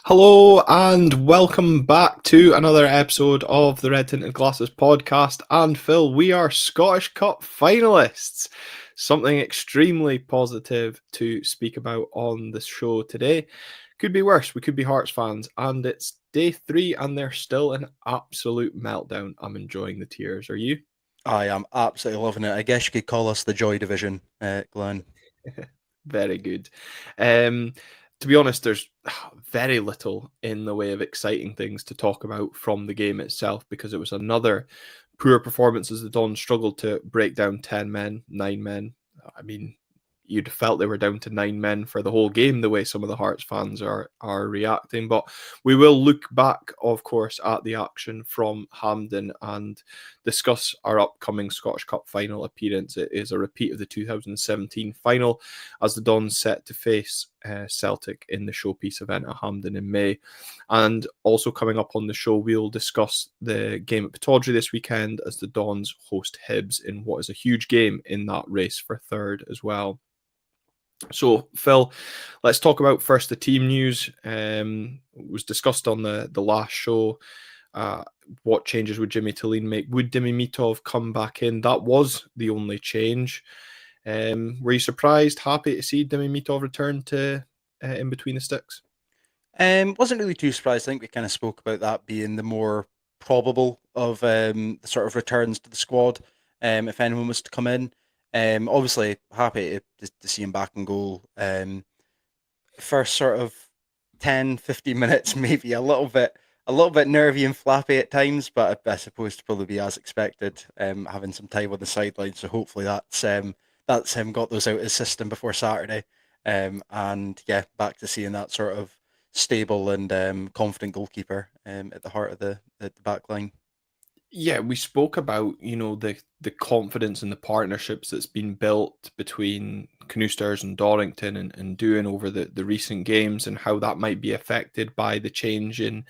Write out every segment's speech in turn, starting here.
Hello and welcome back to another episode of the Red Tinted Glasses podcast. And Phil, we are Scottish Cup finalists. Something extremely positive to speak about on the show today. Could be worse. We could be Hearts fans, and it's day 3, and they're still an absolute meltdown. I'm enjoying the tears. Are you? I am absolutely loving it. I guess you could call us the Joy Division, Glenn. Very good. Um, to be honest, there's very little in the way of exciting things to talk about from the game itself because it was another poor performance as the Dons struggled to break down 10 men, 9 men. I mean, you'd felt they were down to 9 men for the whole game, the way some of the Hearts fans are reacting. But we will look back, of course, at the action from Hampden and discuss our upcoming Scottish Cup final appearance. It is a repeat of the 2017 final as the Dons set to face Celtic in the showpiece event at Hampden in May. And also coming up on the show, we'll discuss the game at Pittodrie this weekend as the Dons host Hibs in what is a huge game in that race for third as well. So, Phil, let's talk about first the team news. It was discussed on the last show. What changes would Jimmy Tilleen make? Would Dimimitov come back in? That was the only change. Were you surprised, happy to see Dimimitov return to in between the sticks? Wasn't really too surprised. I think we kind of spoke about that being the more probable of the sort of returns to the squad, if anyone was to come in. Obviously, happy to see him back in goal. First sort of 10, 15 minutes, maybe a little bit nervy and flappy at times, but I suppose to probably be as expected, having some time on the sideline. So hopefully that's him got those out of his system before Saturday. And yeah, back to seeing that sort of stable and confident goalkeeper at the heart of the back line. Yeah, we spoke about the confidence and the partnerships that's been built between Canoosters and Dorrington and doing over the recent games and how that might be affected by the change in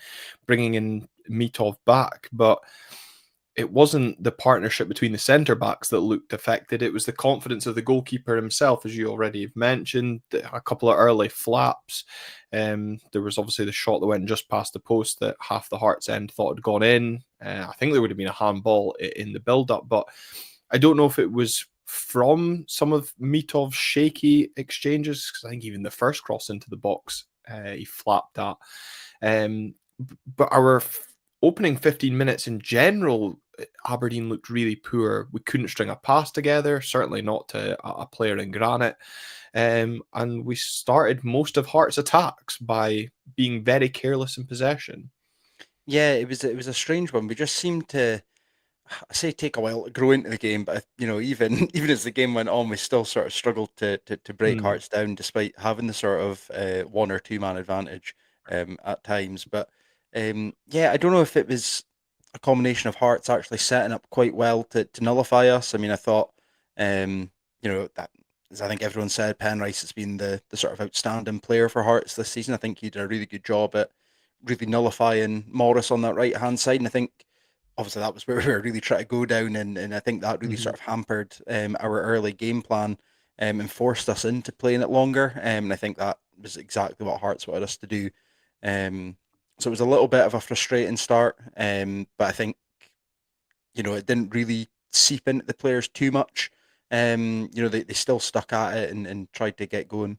bringing in Mitov back. But it wasn't the partnership between the centre backs that looked affected. It was the confidence of the goalkeeper himself, as you already have mentioned. A couple of early flaps. There was obviously the shot that went just past the post that half the Hearts end thought had gone in. I think there would have been a handball in the build-up, but I don't know if it was from some of Mitov's shaky exchanges, because I think even the first cross into the box he flapped at. But our opening 15 minutes in general, Aberdeen looked really poor. We couldn't string a pass together, certainly not to a player in granite. And we started most of Hearts' attacks by being very careless in possession. Yeah, it was a strange one. We just seemed to, I say, take a while to grow into the game, but even even as the game went on, we still sort of struggled to break Hmm. Hearts down, despite having the sort of 1 or 2 man advantage at times. But yeah, I don't know if it was a combination of Hearts actually setting up quite well to nullify us. I mean, I thought, that as I think everyone said, Penrice has been the sort of outstanding player for Hearts this season. I think he did a really good job at really nullifying Morris on that right hand side, and I think obviously that was where we were really trying to go down, and I think that really Mhm. sort of hampered our early game plan and forced us into playing it longer. And I think that was exactly what Hearts wanted us to do. So it was a little bit of a frustrating start, but I think it didn't really seep into the players too much. They still stuck at it and tried to get going.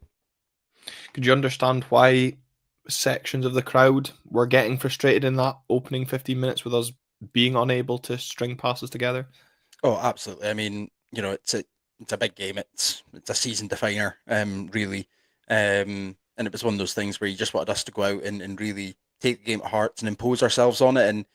Could you understand why sections of the crowd were getting frustrated in that opening 15 minutes with us being unable to string passes together? Oh, absolutely. I mean, it's a big game. It's a season definer, really. And it was one of those things where you just wanted us to go out and really take the game at heart and impose ourselves on it. And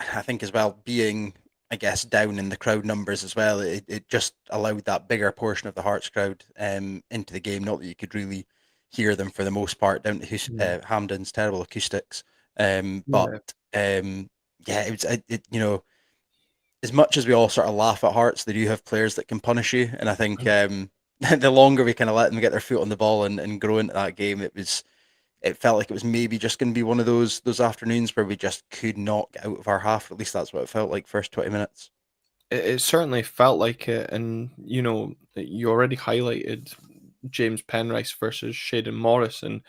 I think as well, being, I guess, down in the crowd numbers as well, it just allowed that bigger portion of the Hearts crowd into the game. Not that you could really hear them for the most part down to Mm. Hamden's terrible acoustics. But Yeah. yeah, as much as we all sort of laugh at Hearts, they do have players that can punish you. And I think the longer we kind of let them get their foot on the ball and grow into that game, it felt like it was maybe just going to be one of those afternoons where we just could not get out of our half. At least that's what it felt like first 20 minutes. It certainly felt like it. And, you already highlighted James Penrice versus Shaden Morris. And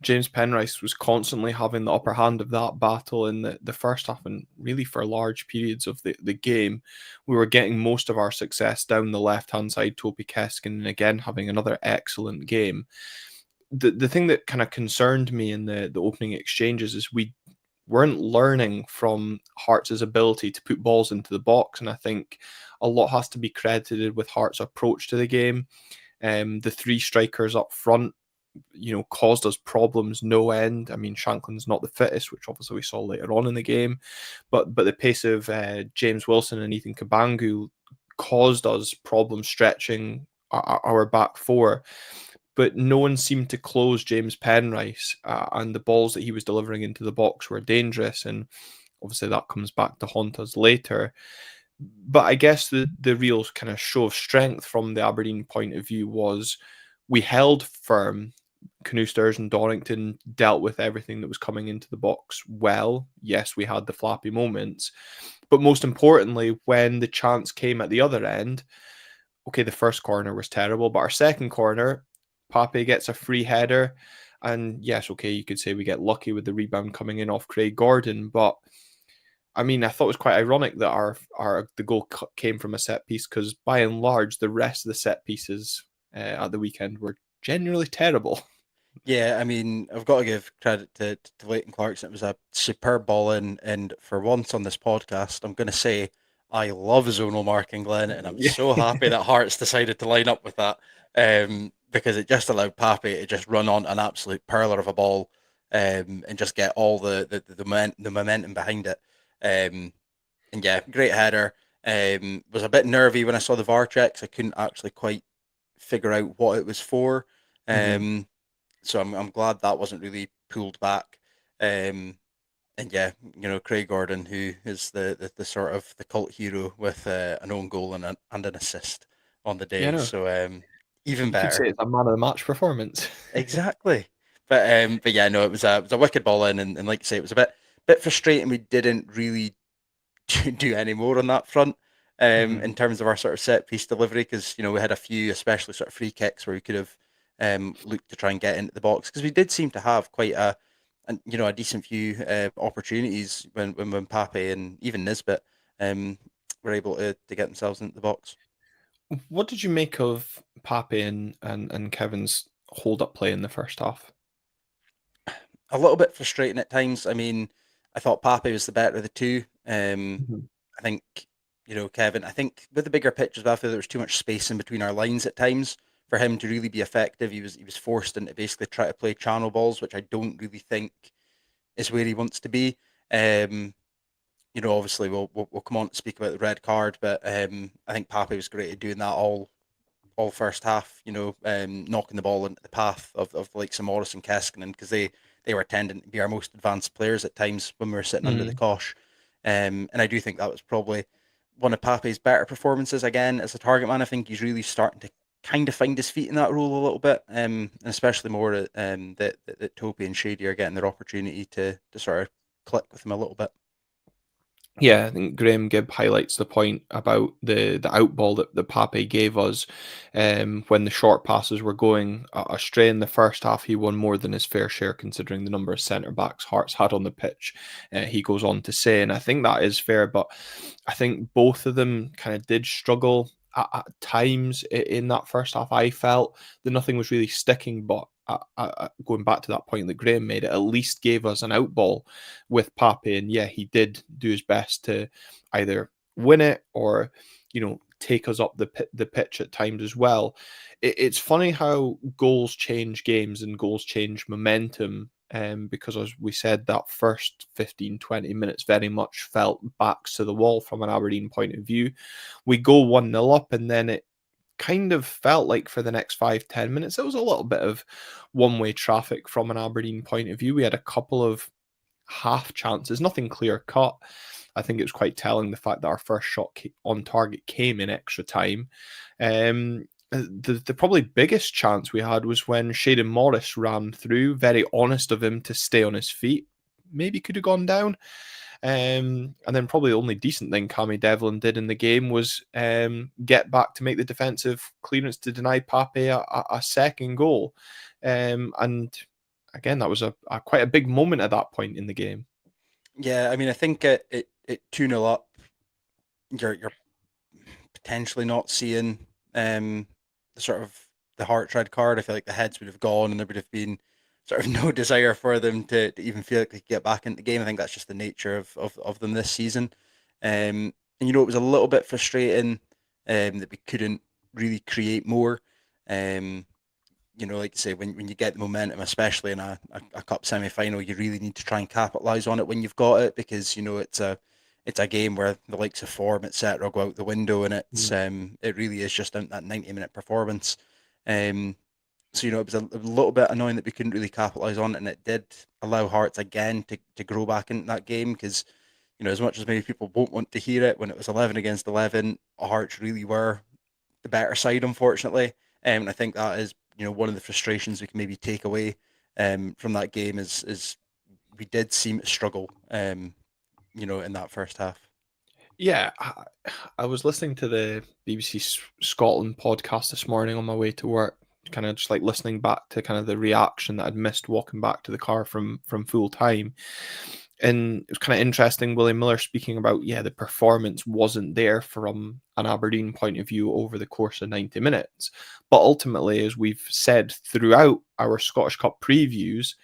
James Penrice was constantly having the upper hand of that battle in the first half, and really for large periods of the game. We were getting most of our success down the left-hand side, Topi Keskin, again having another excellent game. The thing that kind of concerned me in the opening exchanges is we weren't learning from Hearts' ability to put balls into the box, and I think a lot has to be credited with Hearts' approach to the game. The three strikers up front, caused us problems no end. I mean, Shankland's not the fittest, which obviously we saw later on in the game, but the pace of James Wilson and Ethan Kabangu caused us problems stretching our back four. But no one seemed to close James Penrice, and the balls that he was delivering into the box were dangerous, and obviously that comes back to haunt us later. But I guess the real kind of show of strength from the Aberdeen point of view was we held firm. Canoosters and Dorrington dealt with everything that was coming into the box well. Yes, we had the flappy moments, but most importantly, when the chance came at the other end, okay, the first corner was terrible, but our second corner, Pape gets a free header, and yes, okay, you could say we get lucky with the rebound coming in off Craig Gordon, but I mean, I thought it was quite ironic that the goal came from a set piece, because by and large, the rest of the set pieces at the weekend were generally terrible. Yeah, I mean, I've got to give credit to Leighton Clarkson. It was a superb ball in, and for once on this podcast, I'm going to say I love zonal marking, Glenn, and I'm Yeah. so happy that Hearts decided to line up with that, because it just allowed Pape to just run on an absolute perler of a ball, and just get all the momentum behind it. And yeah, great header. Was a bit nervy when I saw the VAR checks. I couldn't actually quite figure out what it was for. Mhm. So I'm glad that wasn't really pulled back. And yeah, Craig Gordon, who is the sort of the cult hero with an own goal and an assist on the Yeah, day. no, So even you could say better. it's a man of the match performance. Exactly. But yeah, no, it was a wicked ball in, and like you say, it was a bit frustrating. We didn't really do any more on that front, Mhm. in terms of our sort of set piece delivery, because we had a few, especially sort of free kicks, where we could have looked to try and get into the box, because we did seem to have quite a decent few opportunities when Pape and even Nisbet were able to get themselves into the box. What did you make of Pape and Kevin's hold up play in the first half? A little bit frustrating at times. I mean, I thought Pape was the better of the two. Mhm. I think, Kevin, I think with the bigger pitch as well, I feel there was too much space in between our lines at times for him to really be effective. He was forced into basically try to play channel balls, which I don't really think is where he wants to be. Um, Obviously we'll come on to speak about the red card, but I think Pape was great at doing that all first half, knocking the ball into the path of the likes of Morris and Keskinen, because they were tending to be our most advanced players at times when we were sitting under the Mm. cosh. And I do think that was probably one of Pape's better performances again as a target man. I think he's really starting to kind of find his feet in that role a little bit, and especially more that Topi and Shady are getting their opportunity to sort of click with him a little bit. Yeah, I think Graham Gibb highlights the point about the outball that Pape gave us when the short passes were going astray in the first half. He won more than his fair share, considering the number of centre backs Hearts had on the pitch. He goes on to say, and I think that is fair, but I think both of them kind of did struggle at times in that first half. I felt that nothing was really sticking, but going back to that point that Graham made, it at least gave us an outball with Pape, and yeah, he did do his best to either win it or take us up the pitch at times as well. It's funny how goals change games and goals change momentum. Because as we said, that first 15-20 minutes very much felt backs to the wall from an Aberdeen point of view. We go 1-0 up, and then it kind of felt like for the next 5-10 minutes, it was a little bit of one-way traffic from an Aberdeen point of view. We had a couple of half chances, nothing clear cut. I think it was quite telling the fact that our first shot on target came in extra time. The probably biggest chance we had was when Shaden Morris ran through. Very honest of him to stay on his feet. Maybe could have gone down. And then probably the only decent thing Cammy Devlin did in the game was get back to make the defensive clearance to deny Pape a second goal. And again, that was a quite a big moment at that point in the game. Yeah, I mean, I think it 2-0 up, you're potentially not seeing the sort of the Hearts red card. I feel like the heads would have gone, and there would have been sort of no desire for them to even feel like they could get back into the game. I think that's just the nature of them this season. And it was a little bit frustrating that we couldn't really create more. Um, like you say, when you get the momentum, especially in a cup semi final, you really need to try and capitalize on it when you've got it, because it's a game where the likes of form, etc., go out the window, and it really is just that 90-minute performance. Um, so it was a little bit annoying that we couldn't really capitalize on it, and it did allow Hearts again to grow back into that game, because as much as many people won't want to hear it, when it was 11 against 11, Hearts really were the better side, unfortunately. And I think that is one of the frustrations we can maybe take away from that game is we did seem to struggle in that first half. Yeah, I was listening to the BBC Scotland podcast this morning on my way to work, kind of just like listening back to kind of the reaction that I'd missed walking back to the car from full time. And it was kind of interesting, William Miller speaking about, the performance wasn't there from an Aberdeen point of view over the course of 90 minutes. But ultimately, as we've said throughout our Scottish Cup previews,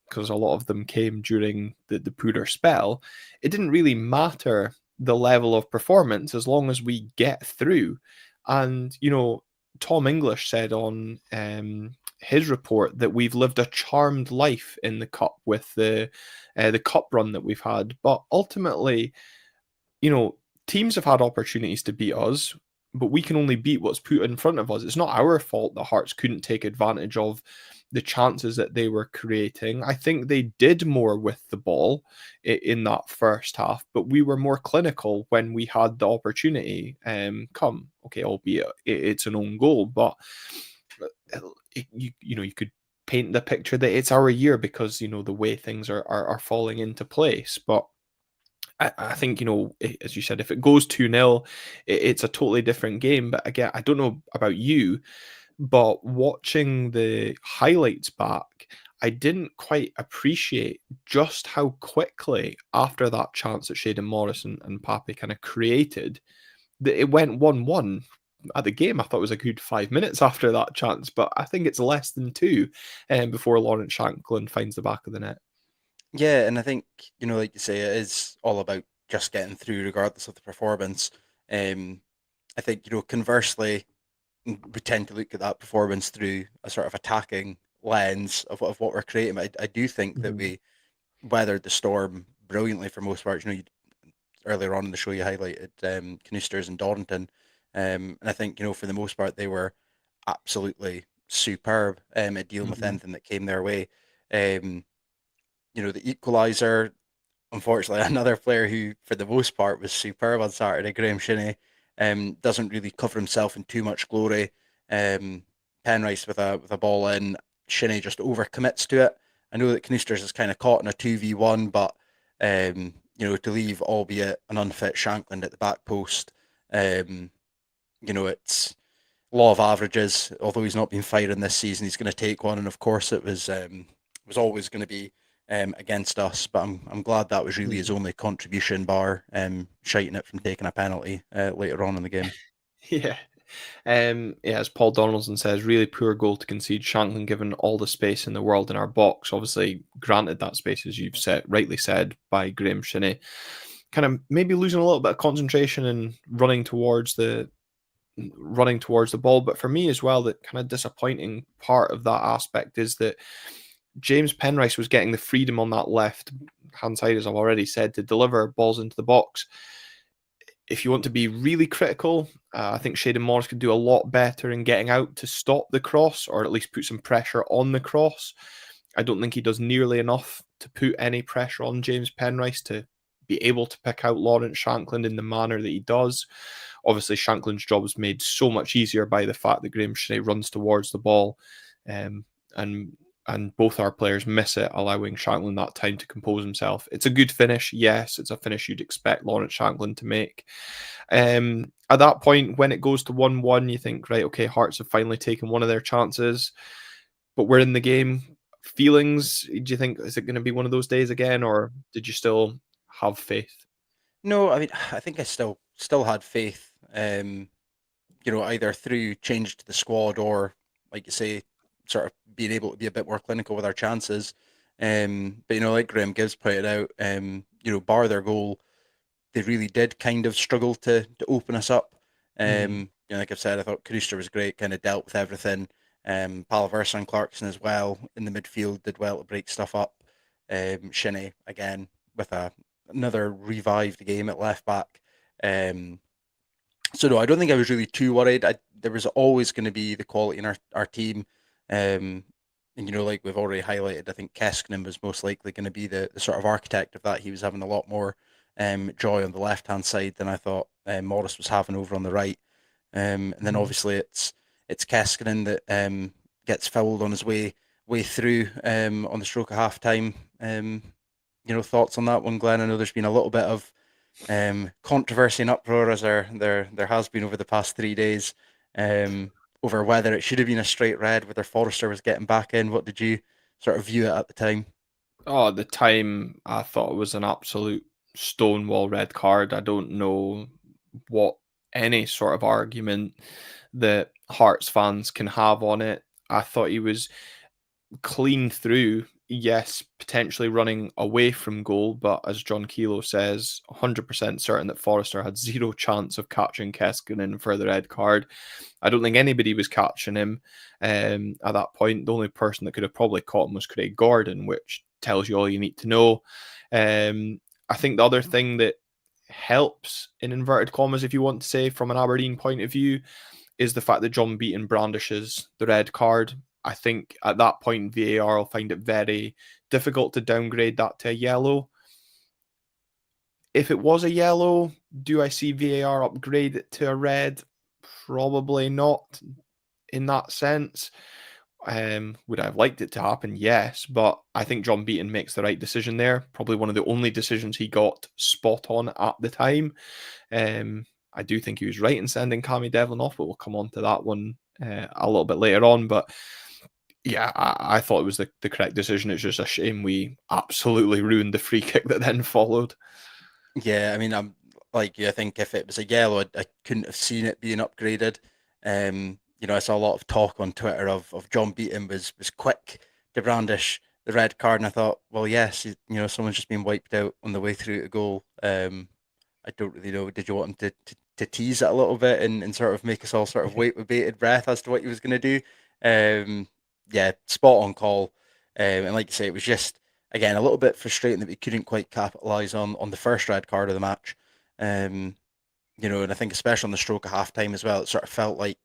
because a lot of them came during the poorer spell, it didn't really matter the level of performance as long as we get through. And, Tom English said on his report that we've lived a charmed life in the cup with the cup run that we've had. But ultimately, teams have had opportunities to beat us, but we can only beat what's put in front of us. It's not our fault that Hearts couldn't take advantage of the chances that they were creating. I think they did more with the ball in that first half, but we were more clinical when we had the opportunity come. Okay, albeit it's an own goal, but you could paint the picture that it's our year because the way things are falling into place. But I think, as you said, if it goes 2-0, it's a totally different game. But again, I don't know about you, but watching the highlights back, I didn't quite appreciate just how quickly after that chance that Shayden Morris and Pape kind of created, that it went 1-1 at the game. I thought it was a good 5 minutes after that chance, but I think it's less than two before Lawrence Shankland finds the back of the net. Yeah, and I think, like you say, it is all about just getting through regardless of the performance. I think, conversely, we tend to look at that performance through a sort of attacking lens of what we're creating. I do think that Mhm. we weathered the storm brilliantly for most part. Earlier on in the show, you highlighted Cnoosters and Dorrington. And I think, for the most part, they were absolutely superb at dealing with Mhm. anything that came their way. Um, the equalizer, unfortunately, another player who, for the most part, was superb on Saturday, Graham Shinney, doesn't really cover himself in too much glory. Um, Penrice with a ball in, Shinney just overcommits to it. I know that Cnoosters is kind of caught in a 2v1, but to leave, albeit an unfit Shankland at the back post, it's law of averages. Although he's not been firing this season, he's going to take one, and of course, it was always going to be against us. But I'm glad that was really his Mhm. only contribution, bar shiting it from taking a penalty later on in the game. Yeah. As Paul Donaldson says, really poor goal to concede. Shankland given all the space in the world in our box. Obviously, granted that space, as you've rightly said, by Graham Shinney. Kind of maybe losing a little bit of concentration and running towards the ball. But for me as well, the kind of disappointing part of that aspect is that James Penrice was getting the freedom on that left hand side, as I've already said, to deliver balls into the box. If you want to be really critical, I think Shayden Morris could do a lot better in getting out to stop the cross, or at least put some pressure on the cross. I don't think he does nearly enough to put any pressure on James Penrice to be able to pick out Lawrence Shankland in the manner that he does. Obviously, Shankland's job is made so much easier by the fact that Graham Shinney runs towards the ball, um, and and both our players miss it, allowing Shankland that time to compose himself. It's a good finish, yes. It's a finish you'd expect Lawrence Shankland to make. At that point, when it goes to 1-1, you think, right, okay, Hearts have finally taken one of their chances, but we're in the game. feelings? Do you think, is it going to be one of those days again, or did you still have faith? No, I mean, I think I still had faith. Either through change to the squad or, like you say, sort of being able to be a bit more clinical with our chances. But like Graham Gibbs pointed out, bar their goal, they really did kind of struggle to open us up. Mm. Like I've said, I thought Brewster was great, kind of dealt with everything. Palaversa and Clarkson as well in the midfield did well to break stuff up. Shinnie again with another revived game at left back. So no, I don't think I was really too worried. There was always going to be the quality in our team. Um, and like we've already highlighted, I think Keskinen was most likely going to be the sort of architect of that. He was having a lot more joy on the left hand side than I thought Morris was having over on the right. And then Mhm. obviously it's Keskinen that gets fouled on his way through on the stroke of half time. Thoughts on that one, Glenn? I know there's been a little bit of controversy and uproar as there has been over the past 3 days over whether it should have been a straight red, whether Forrester was getting back in. What did you sort of view it at the time? Oh, at the time, I thought it was an absolute stonewall red card. I don't know what any sort of argument that Hearts fans can have on it. I thought he was clean through, yes, potentially running away from goal, but as John Kelo says, 100% certain that Forrester had zero chance of catching Keskinen for the red card. I don't think anybody was catching him at that point. The only person that could have probably caught him was Craig Gordon, which tells you all you need to know. I think the other thing that helps, in inverted commas, if you want to say, from an Aberdeen point of view, is the fact that John Beaton brandishes the red card. I think at that point, VAR will find it very difficult to downgrade that to a yellow. If it was a yellow, do I see VAR upgrade it to a red? Probably not in that sense. Would I have liked it to happen? Yes, but I think John Beaton makes the right decision there. Probably one of the only decisions he got spot on at the time. I do think he was right in sending Cammy Devlin off, but we'll come on to that one a little bit later on. But yeah, I thought it was the correct decision. It's just a shame we absolutely ruined the free kick that then followed. Yeah, I mean, I'm like you. I think if it was a yellow, I couldn't have seen it being upgraded. I saw a lot of talk on Twitter of John Beaton was quick to brandish the red card, and I thought, well, yes, someone's just been wiped out on the way through to goal. I don't really know. Did you want him to tease it a little bit and sort of make us all sort of wait with bated breath as to what he was going to do? Um, yeah, spot on call. And like you say, it was just again a little bit frustrating that we couldn't quite capitalize on the first red card of the match. Um, and I think especially on the stroke of half time as well, it sort of felt like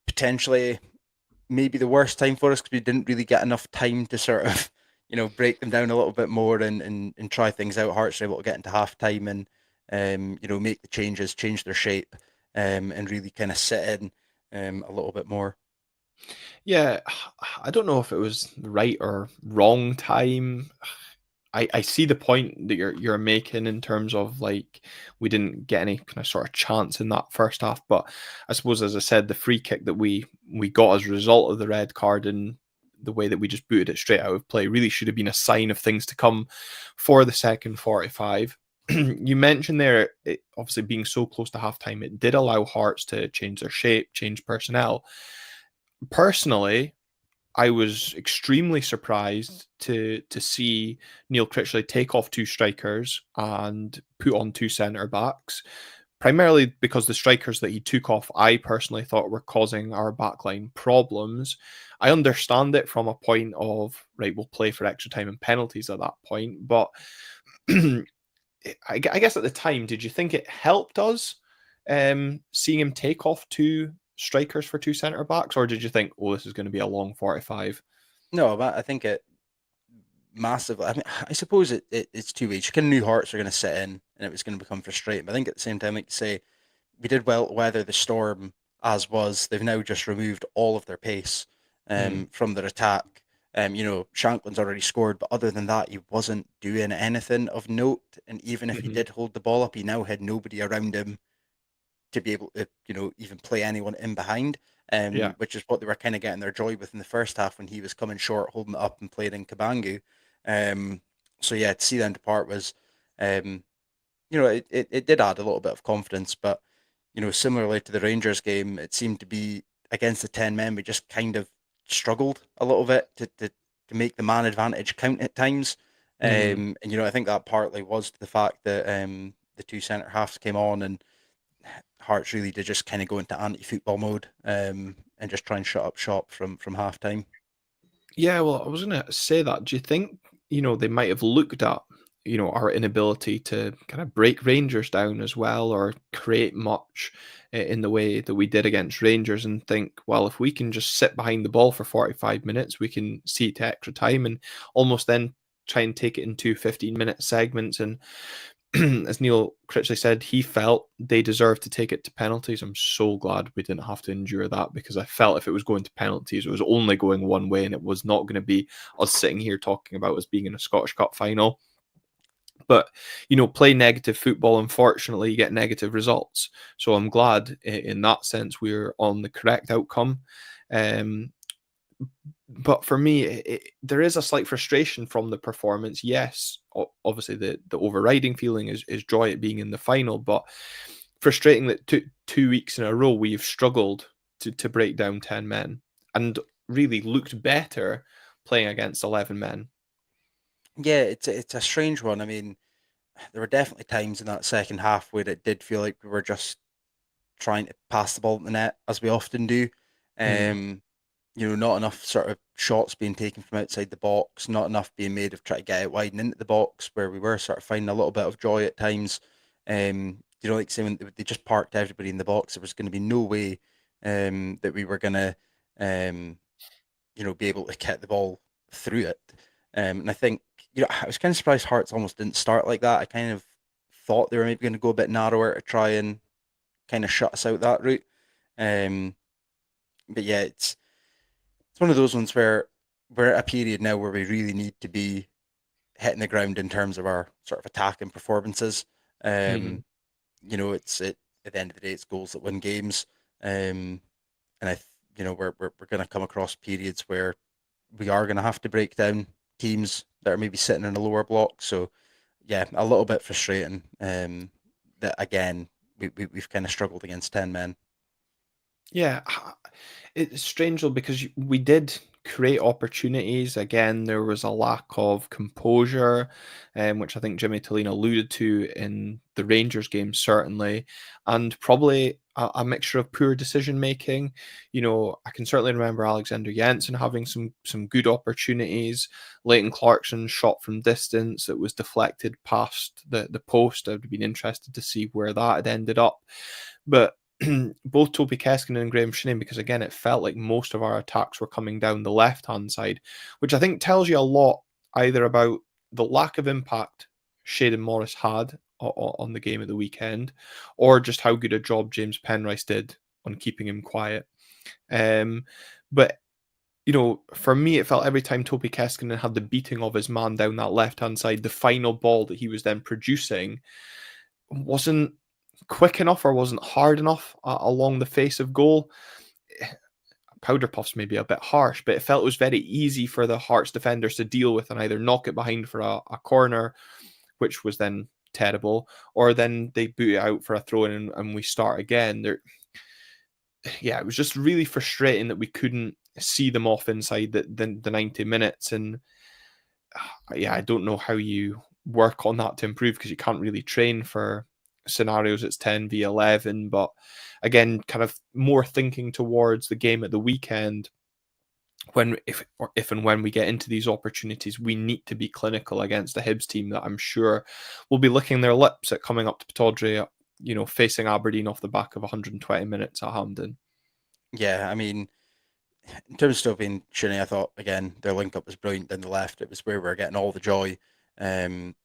potentially maybe the worst time for us because we didn't really get enough time to sort of break them down a little bit more and try things out. Hearts were able to get into half time and make the changes, change their shape, and really kind of sit in a little bit more. Yeah, I don't know if it was the right or wrong time. I see the point that you're making in terms of like we didn't get any kind of sort of chance in that first half, but I suppose as I said, the free kick that we got as a result of the red card and the way that we just booted it straight out of play really should have been a sign of things to come for the second 45. You mentioned there, obviously being so close to halftime, it did allow Hearts to change their shape, change personnel. Personally, I was extremely surprised to see Neil Critchley take off two strikers and put on two centre backs, primarily because the strikers that he took off, I personally thought were causing our backline problems. I understand it from a point of, right, we'll play for extra time and penalties at that point, but I guess at the time, did you think it helped us seeing him take off two strikers for two centre backs, or did you think, oh, this is going to be a long 45? No, but I think it massively. I mean, I suppose it's two ways. You kind of knew Hearts were going to sit in and it was going to become frustrating. But I think at the same time, like you say, we did well to weather the storm as was. They've now just removed all of their pace Mm, from their attack. Shankland's already scored, but other than that, he wasn't doing anything of note. And even if he mhm. did hold the ball up, he now had nobody around him to be able to, even play anyone in behind. Yeah. which is what they were kind of getting their joy with in the first half when he was coming short, holding it up and playing in Kabangu. Um, so yeah, to see them depart was, um, it did add a little bit of confidence, but similarly to the Rangers game, it seemed to be against the 10 men, we just kind of struggled a little bit to make the man advantage count at times. Hmm. And I think that partly was to the fact that the two centre halves came on and Hearts really did just kind of go into anti-football mode and just try and shut up shop from half time. Yeah, well, I was gonna say that. Do you think, they might have looked at, our inability to kind of break Rangers down as well or create much in the way that we did against Rangers and think, well, if we can just sit behind the ball for 45 minutes, we can see it to extra time and almost then try and take it into 15-minute segments. And as Neil Critchley said, he felt they deserved to take it to penalties. I'm so glad we didn't have to endure that because I felt if it was going to penalties, it was only going one way and it was not going to be us sitting here talking about us being in a Scottish Cup final. But, play negative football, unfortunately, you get negative results. So I'm glad in that sense we're on the correct outcome. Um, but for me, there is a slight frustration from the performance. Yes, obviously the overriding feeling is joy at being in the final, but frustrating that two weeks in a row we've struggled to break down 10 men and really looked better playing against 11 men. Yeah, it's a strange one. I mean, there were definitely times in that second half where it did feel like we were just trying to pass the ball at the net as we often do. Mm, Um, not enough sort of shots being taken from outside the box, not enough being made of trying to get it wide and into the box where we were sort of finding a little bit of joy at times. Like saying when they just parked everybody in the box, there was going to be no way that we were going to, um, be able to get the ball through it. And I think, I was kind of surprised Hearts almost didn't start like that. I kind of thought they were maybe going to go a bit narrower to try and kind of shut us out that route. Um, but yeah, it's one of those ones where we're at a period now where we really need to be hitting the ground in terms of our sort of attacking performances. mhm. Um, it's at the end of the day, it's goals that win games. Um, and we're going to come across periods where we are going to have to break down teams that are maybe sitting in a lower block. So yeah, a little bit frustrating. That again, we've kind of struggled against 10 men. Yeah, it's strange though because we did create opportunities. Again, there was a lack of composure, which I think Jimmy Tillina alluded to in the Rangers game, certainly, and probably a mixture of poor decision making. I can certainly remember Alexander Jensen having some good opportunities. Leighton Clarkson shot from distance that was deflected past the post. I'd been interested to see where that had ended up, but both Toby Keskinen and Graham Shinnie, because again, it felt like most of our attacks were coming down the left hand side, which I think tells you a lot either about the lack of impact Shaden Morris had on the game at the weekend, or just how good a job James Penrice did on keeping him quiet. But for me, it felt every time Toby Keskinen had the beating of his man down that left hand side, the final ball that he was then producing wasn't quick enough or wasn't hard enough along the face of goal. Powder puffs may be a bit harsh, but it felt it was very easy for the Hearts defenders to deal with and either knock it behind for a corner, which was then terrible, or then they boot it out for a throw in and we start again. Yeah, it was just really frustrating that we couldn't see them off inside the 90 minutes. And yeah, I don't know how you work on that to improve because you can't really train for scenarios it's 10v11. But again, kind of more thinking towards the game at the weekend, when if and when we get into these opportunities, we need to be clinical against a Hibs team that I'm sure will be licking their lips at coming up to Pittodrie, facing Aberdeen off the back of 120 minutes at Hampden. Yeah, I mean, in terms of still being Shinnie, I thought again their link up was brilliant down the left. It was where we are getting all the joy. Um,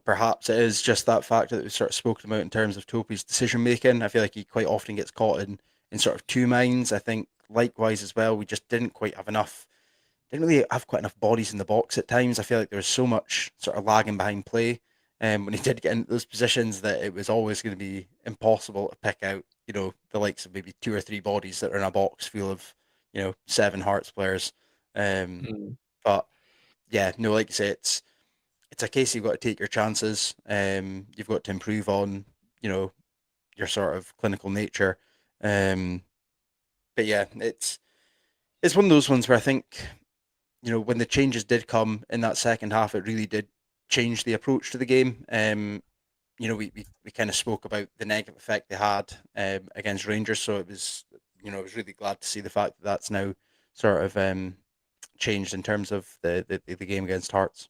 perhaps it is just that factor that we sort of spoken about in terms of Topi's decision making. I feel like he quite often gets caught in sort of two minds. I think likewise as well, we just didn't quite have enough, didn't really have quite enough bodies in the box at times. I feel like there was so much sort of lagging behind play when he did get into those positions that it was always going to be impossible to pick out the likes of maybe two or three bodies that are in a box full of, seven Hearts players. Um, Mm. but yeah, no, like you say, it's a case you've got to take your chances. You've got to improve on, you know, your sort of clinical nature. Um, but yeah, it's one of those ones where I think, when the changes did come in that second half, it really did change the approach to the game. We kind of spoke about the negative effect they had against Rangers, so I was really glad to see the fact that that's now sort of changed in terms of the game against Hearts.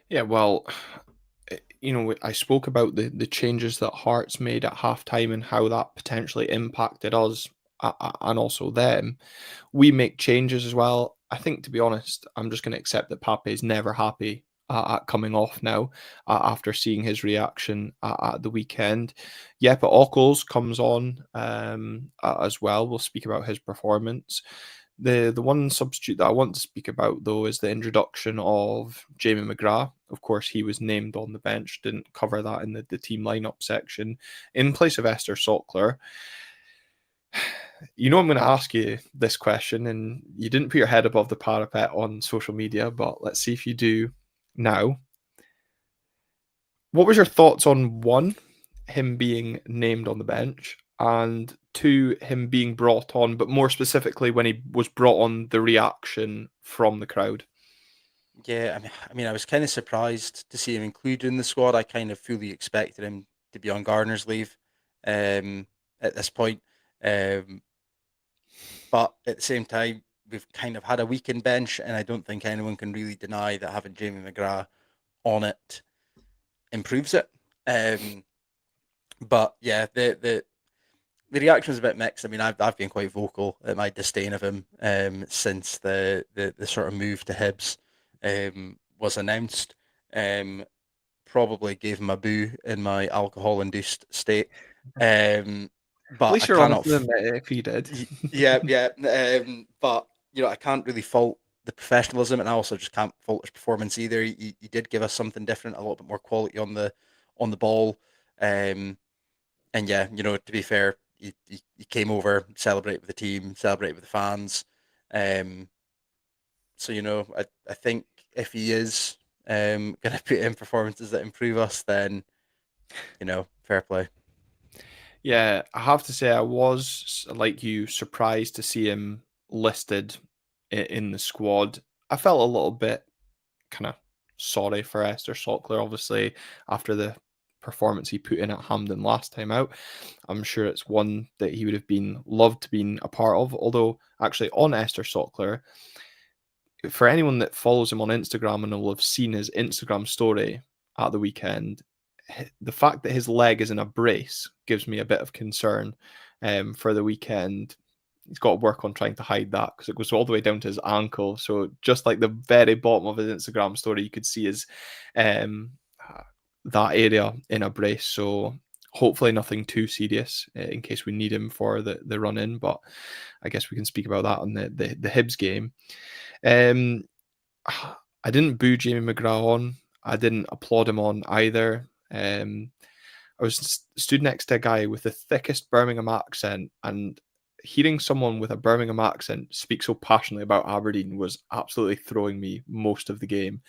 Yeah, well, I spoke about the changes that Hearts made at halftime and how that potentially impacted us and also them. We make changes as well. I think, to be honest, I'm just going to accept that Pape is never happy at coming off now after seeing his reaction at the weekend. Jeppe Ockels comes on as well. We'll speak about his performance. The one substitute that I want to speak about, though, is the introduction of Jamie McGrath. Of course, he was named on the bench, didn't cover that in the team lineup section, in place of Esther Sockler. I'm going to ask you this question, and you didn't put your head above the parapet on social media, but let's see if you do now. What was your thoughts on one, him being named on the bench, and two, him being brought on, but more specifically when he was brought on, the reaction from the crowd? Yeah, I mean, I was kind of surprised to see him included in the squad. I kind of fully expected him to be on Garner's leave um, at this point. Um, but at the same time, we've kind of had a weakened bench, and I don't think anyone can really deny that having Jamie McGrath on it improves it. Um, but yeah, the reaction was a bit mixed. I mean, I've been quite vocal at my disdain of him since the sort of move to Hibs was announced. Um, Probably gave him a boo in my alcohol-induced state. At But I least you're honest cannot. with him if he did. Yeah, yeah. But I can't really fault the professionalism, and I also just can't fault his performance either. He did give us something different, a little bit more quality on the ball. Um, and yeah, to be fair, he came over, celebrated with the team, celebrated with the fans. Um, so I think if he is going to put in performances that improve us, then fair play. Yeah, I have to say I was, like you, surprised to see him listed in the squad. I felt a little bit kind of sorry for Esther Sockler, obviously, after the performance he put in at Hampden last time out. I'm sure it's one that he would have been loved to be a part of. Although, actually, on Esther Sockler, for anyone that follows him on Instagram and will have seen his Instagram story at the weekend, the fact that his leg is in a brace gives me a bit of concern for the weekend. He's got to work on trying to hide that because it goes all the way down to his ankle. So just like the very bottom of his Instagram story, you could see his um, that area in a brace. So hopefully nothing too serious in case we need him for the run in. But I guess we can speak about that on the Hibs game. Um, I didn't boo Jamie McGrath on. I didn't applaud him on either. I was stood next to a guy with the thickest Birmingham accent, and hearing someone with a Birmingham accent speak so passionately about Aberdeen was absolutely throwing me most of the game.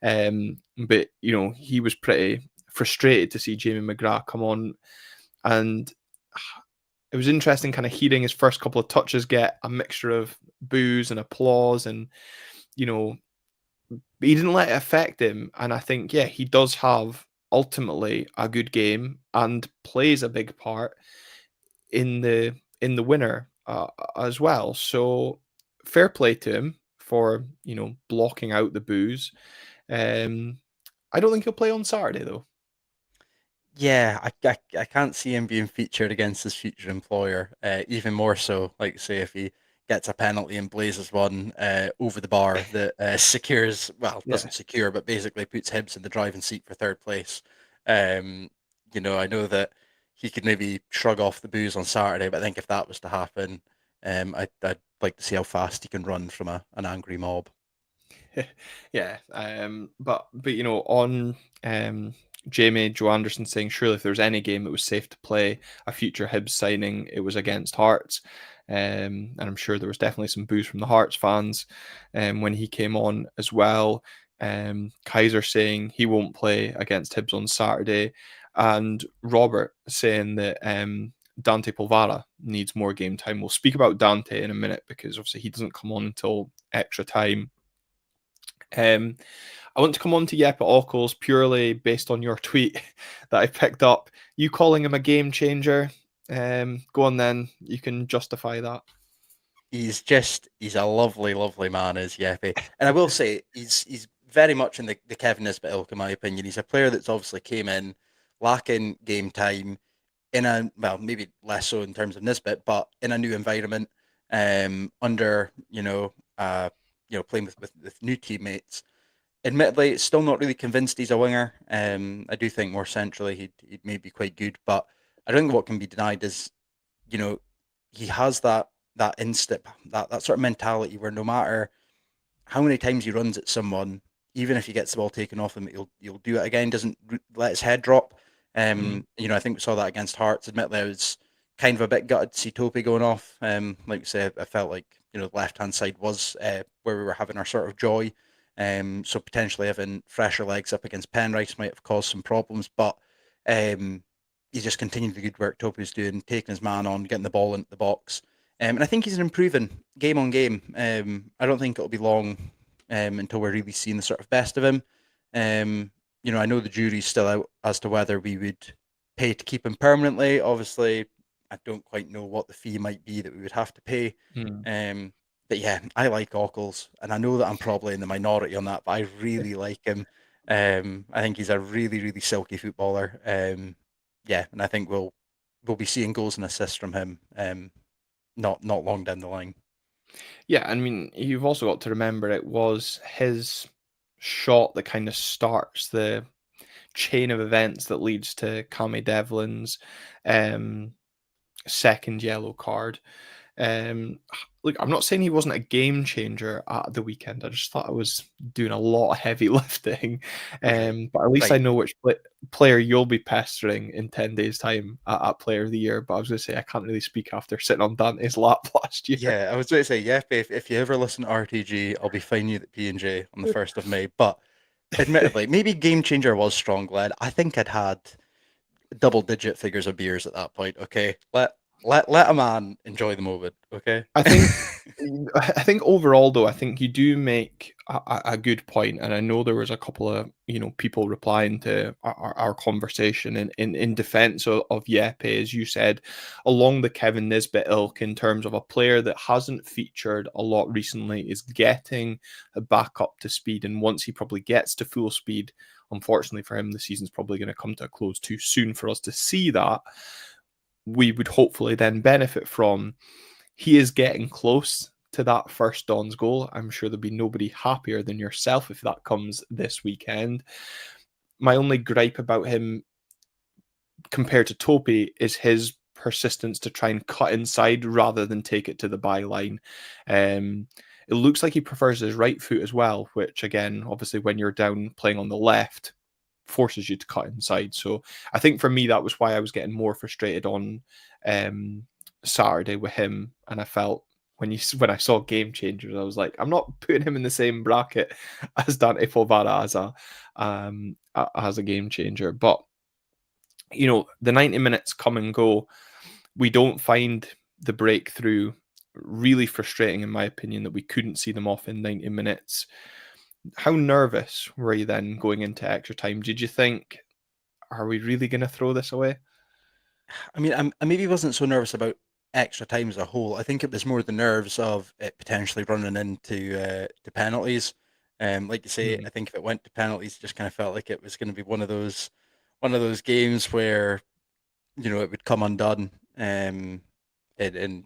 But he was pretty frustrated to see Jamie McGrath come on, and it was interesting kind of hearing his first couple of touches get a mixture of boos and applause, and you know he didn't let it affect him. And I think, yeah, he does have ultimately a good game and plays a big part in the winner as well. So fair play to him for blocking out the boos. Um, I don't think he'll play on Saturday though. Yeah, I can't see him being featured against his future employer. Even more so, like say if he gets a penalty and blazes one over the bar that secures, well, Yeah. doesn't secure, but basically puts Hibs in the driving seat for third place. Um, I know that he could maybe shrug off the booze on Saturday, but I think if that was to happen, I'd like to see how fast he can run from an angry mob. Yeah. But on Jamie Joe Anderson saying surely if there was any game that was safe to play a future Hibs signing, it was against Hearts. And I'm sure there was definitely some boos from the Hearts fans when he came on as well. Kaiser saying he won't play against Hibs on Saturday, and Robert saying that Dante Polvara needs more game time. We'll speak about Dante in a minute because obviously he doesn't come on until extra time. I want to come on to Jeppe Ockels purely based on your tweet that I picked up. You calling him a game changer? Go on then. You can justify that. He's a lovely, lovely man, is Jeppe. And I will say he's very much in the Kevin Nisbet ilk, in my opinion. He's a player that's obviously came in lacking game time in a, well, maybe less so in terms of Nisbet, but in a new environment, under playing with new teammates. Admittedly, still not really convinced he's a winger. I do think more centrally he'd maybe be quite good, but I don't think what can be denied is, you know, he has that instinct, that sort of mentality where no matter how many times he runs at someone, even if he gets the ball taken off him, he'll do it again. Doesn't let his head drop. I think we saw that against Hearts. Admittedly, I was kind of a bit gutted to see Topi going off. Like I say, I felt like the left hand side was where we were having our sort of joy. So potentially having fresher legs up against Penrice might have caused some problems, but he's just continued the good work Topi's doing, taking his man on, getting the ball into the box. And I think he's improving game on game. I don't think it'll be long until we're really seeing the sort of best of him. I know the jury's still out as to whether we would pay to keep him permanently. Obviously, I don't quite know what the fee might be that we would have to pay. But yeah, I like Ockles, and I know that I'm probably in the minority on that, but I really like him. I think he's a really, really silky footballer. And I think we'll be seeing goals and assists from him. Not long down the line. Yeah, I mean, you've also got to remember it was his shot that kind of starts the chain of events that leads to Cammy Devlin's second yellow card. Look, I'm not saying he wasn't a game changer at the weekend. I just thought I was doing a lot of heavy lifting. But at least I know which player you'll be pestering in 10 days' time at Player of the Year. But I was going to say, I can't really speak after sitting on Dante's lap last year. Yeah, I was going to say, yeah, if you ever listen to RTG, I'll be fining you at P&J on the 1st of May. But admittedly, maybe game changer was strong, Glenn. I think I'd had double-digit figures of beers at that point. Okay, let a man enjoy the moment. Okay, I think overall though, I think you do make a good point, and I know there was a couple of people replying to our conversation in defence of Jeppe, as you said, along the Kevin Nisbet ilk in terms of a player that hasn't featured a lot recently is getting back up to speed, and once he probably gets to full speed, unfortunately for him, the season's probably going to come to a close too soon for us to see that. We would hopefully then benefit from. He is getting close to that first Don's goal. I'm sure there'll be nobody happier than yourself if that comes this weekend. My only gripe about him compared to Topi is his persistence to try and cut inside rather than take it to the byline. It looks like he prefers his right foot as well, which again, obviously when you're down playing on the left, forces you to cut inside. So I think for me, that was why I was getting more frustrated on Saturday with him, and I felt when I saw game changers, I was like, I'm not putting him in the same bracket as Dante Polvara as a game changer. But the 90 minutes come and go. We don't find the breakthrough. Really frustrating, in my opinion, that we couldn't see them off in 90 minutes. How nervous were you then going into extra time? Did you think, are we really going to throw this away? I mean, I maybe wasn't so nervous about extra time as a whole. I think it was more the nerves of it potentially running into to penalties. Like you say, I think if it went to penalties, it just kind of felt like it was going to be one of those games where it would come undone, and we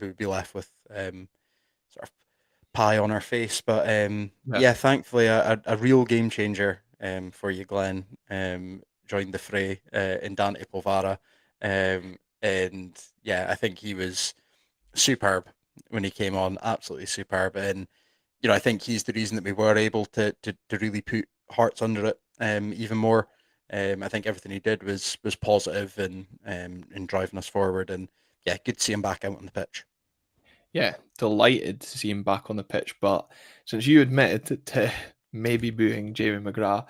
would be left with sort of pie on our face. But yeah, thankfully a real game changer for you, Glenn, joined the fray in Dante Polvara. And yeah, I think he was superb when he came on, absolutely superb. And I think he's the reason that we were able to really put Hearts under it even more. I think everything he did was positive and in driving us forward. And yeah, good to see him back out on the pitch. Yeah, delighted to see him back on the pitch. But since you admitted to maybe booing Jamie McGrath,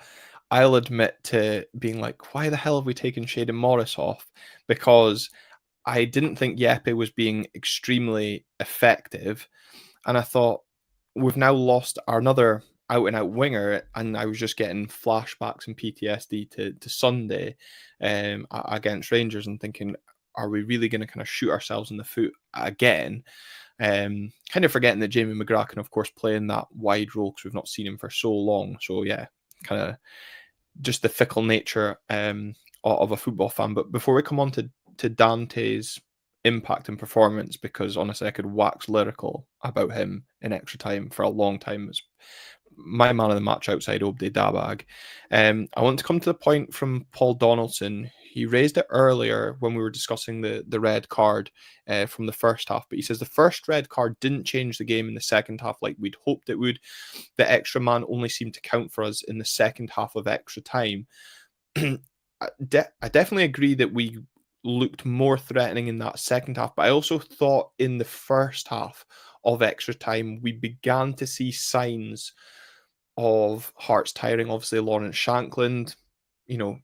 I'll admit to being like, why the hell have we taken Shaden Morris off? Because I didn't think Yeppe was being extremely effective. And I thought, we've now lost our another out and out winger. And I was just getting flashbacks and PTSD to Sunday against Rangers and thinking, are we really going to kind of shoot ourselves in the foot again? Kind of forgetting that Jamie McGrath can, of course, play in that wide role because we've not seen him for so long. So, yeah, kind of just the fickle nature of a football fan. But before we come on to Dante's impact and performance, because honestly, I could wax lyrical about him in extra time for a long time. It's my man of the match outside Oday Dabbagh. I want to come to the point from Paul Donaldson. He raised it earlier when we were discussing the red card from the first half, but he says the first red card didn't change the game in the second half like we'd hoped it would. The extra man only seemed to count for us in the second half of extra time. I definitely agree that we looked more threatening in that second half, but I also thought in the first half of extra time we began to see signs of Hearts tiring. Obviously, Lawrence Shankland,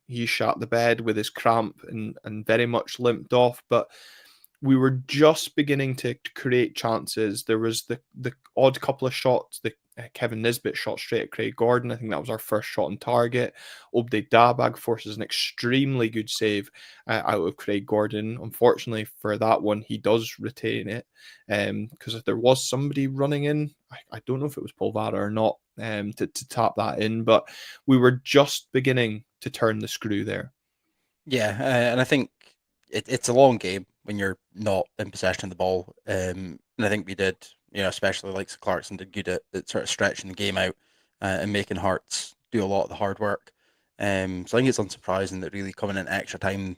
he shot the bed with his cramp and very much limped off, but we were just beginning to create chances. There was the odd couple of shots. The Kevin Nisbet shot straight at Craig Gordon. I think that was our first shot on target. Oday Dabbagh forces an extremely good save out of Craig Gordon. Unfortunately for that one, he does retain it because if there was somebody running in, I don't know if it was Polvara or not to tap that in, but we were just beginning to turn the screw there. Yeah, and I think it's a long game when you're not in possession of the ball. And I think we did, especially like Clarkson did good at sort of stretching the game out and making Hearts do a lot of the hard work. So I think it's unsurprising that really coming in extra time,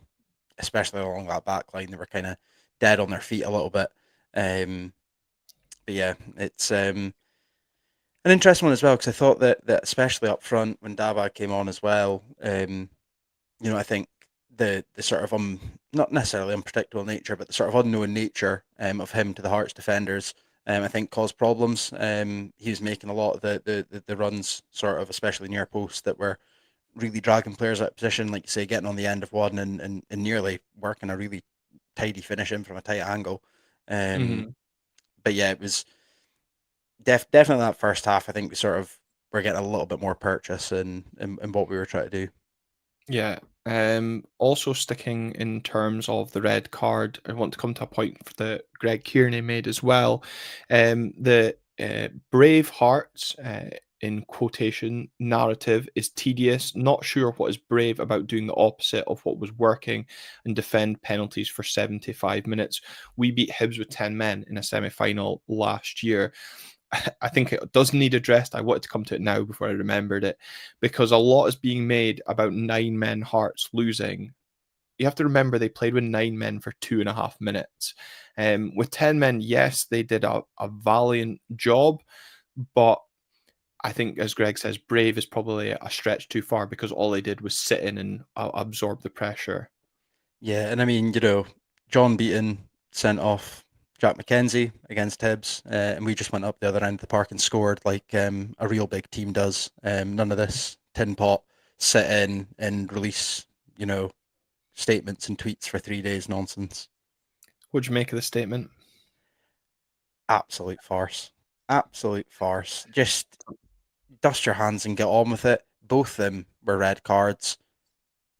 especially along that back line, they were kind of dead on their feet a little bit. But yeah, it's an interesting one as well because I thought that especially up front when Dabbagh came on as well, I think the sort of not necessarily unpredictable nature, but the sort of unknown nature of him to the Hearts defenders, I think caused problems. He was making a lot of the runs, sort of, especially near post, that were really dragging players out of position, like you say, getting on the end of one and nearly working a really tidy finish in from a tight angle. Mm-hmm. But yeah, it was definitely that first half. I think we sort of were getting a little bit more purchase in what we were trying to do. Yeah. Also sticking in terms of the red card, I want to come to a point that Greg Kearney made as well. The brave hearts, in quotation, narrative is tedious, not sure what is brave about doing the opposite of what was working and defend penalties for 75 minutes. We beat Hibs with 10 men in a semi-final last year. I think it does need addressed. I wanted to come to it now before I remembered it, because a lot is being made about 9 men Hearts losing. You have to remember they played with 9 men for 2.5 minutes. With 10 men, yes, they did a valiant job, but I think, as Greg says, brave is probably a stretch too far because all they did was sit in and absorb the pressure. Yeah, and I mean, John Beaton sent off Jack McKenzie against Hibs, and we just went up the other end of the park and scored like a real big team does. None of this tin pot, sit in and release, statements and tweets for 3 days nonsense. What'd you make of the statement? Absolute farce. Absolute farce. Just dust your hands and get on with it. Both of them were red cards.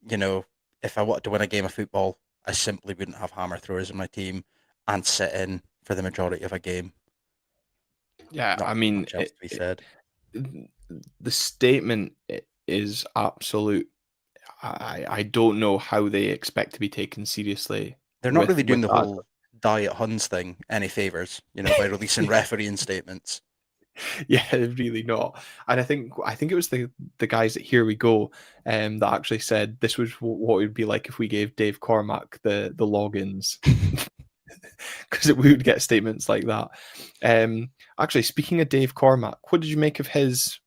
If I wanted to win a game of football, I simply wouldn't have hammer throwers in my team and sit in for the majority of a game. Yeah, Not I mean, much else to be said. the statement is absolute. I don't know how they expect to be taken seriously They're not with really doing the that. whole Diet Huns thing any favors, by releasing refereeing statements. Yeah, really not. And I think it was the guys at Here We Go that actually said this was what it would be like if we gave Dave Cormack the logins. Because we would get statements like that. Actually, speaking of Dave Cormack, what did you make of his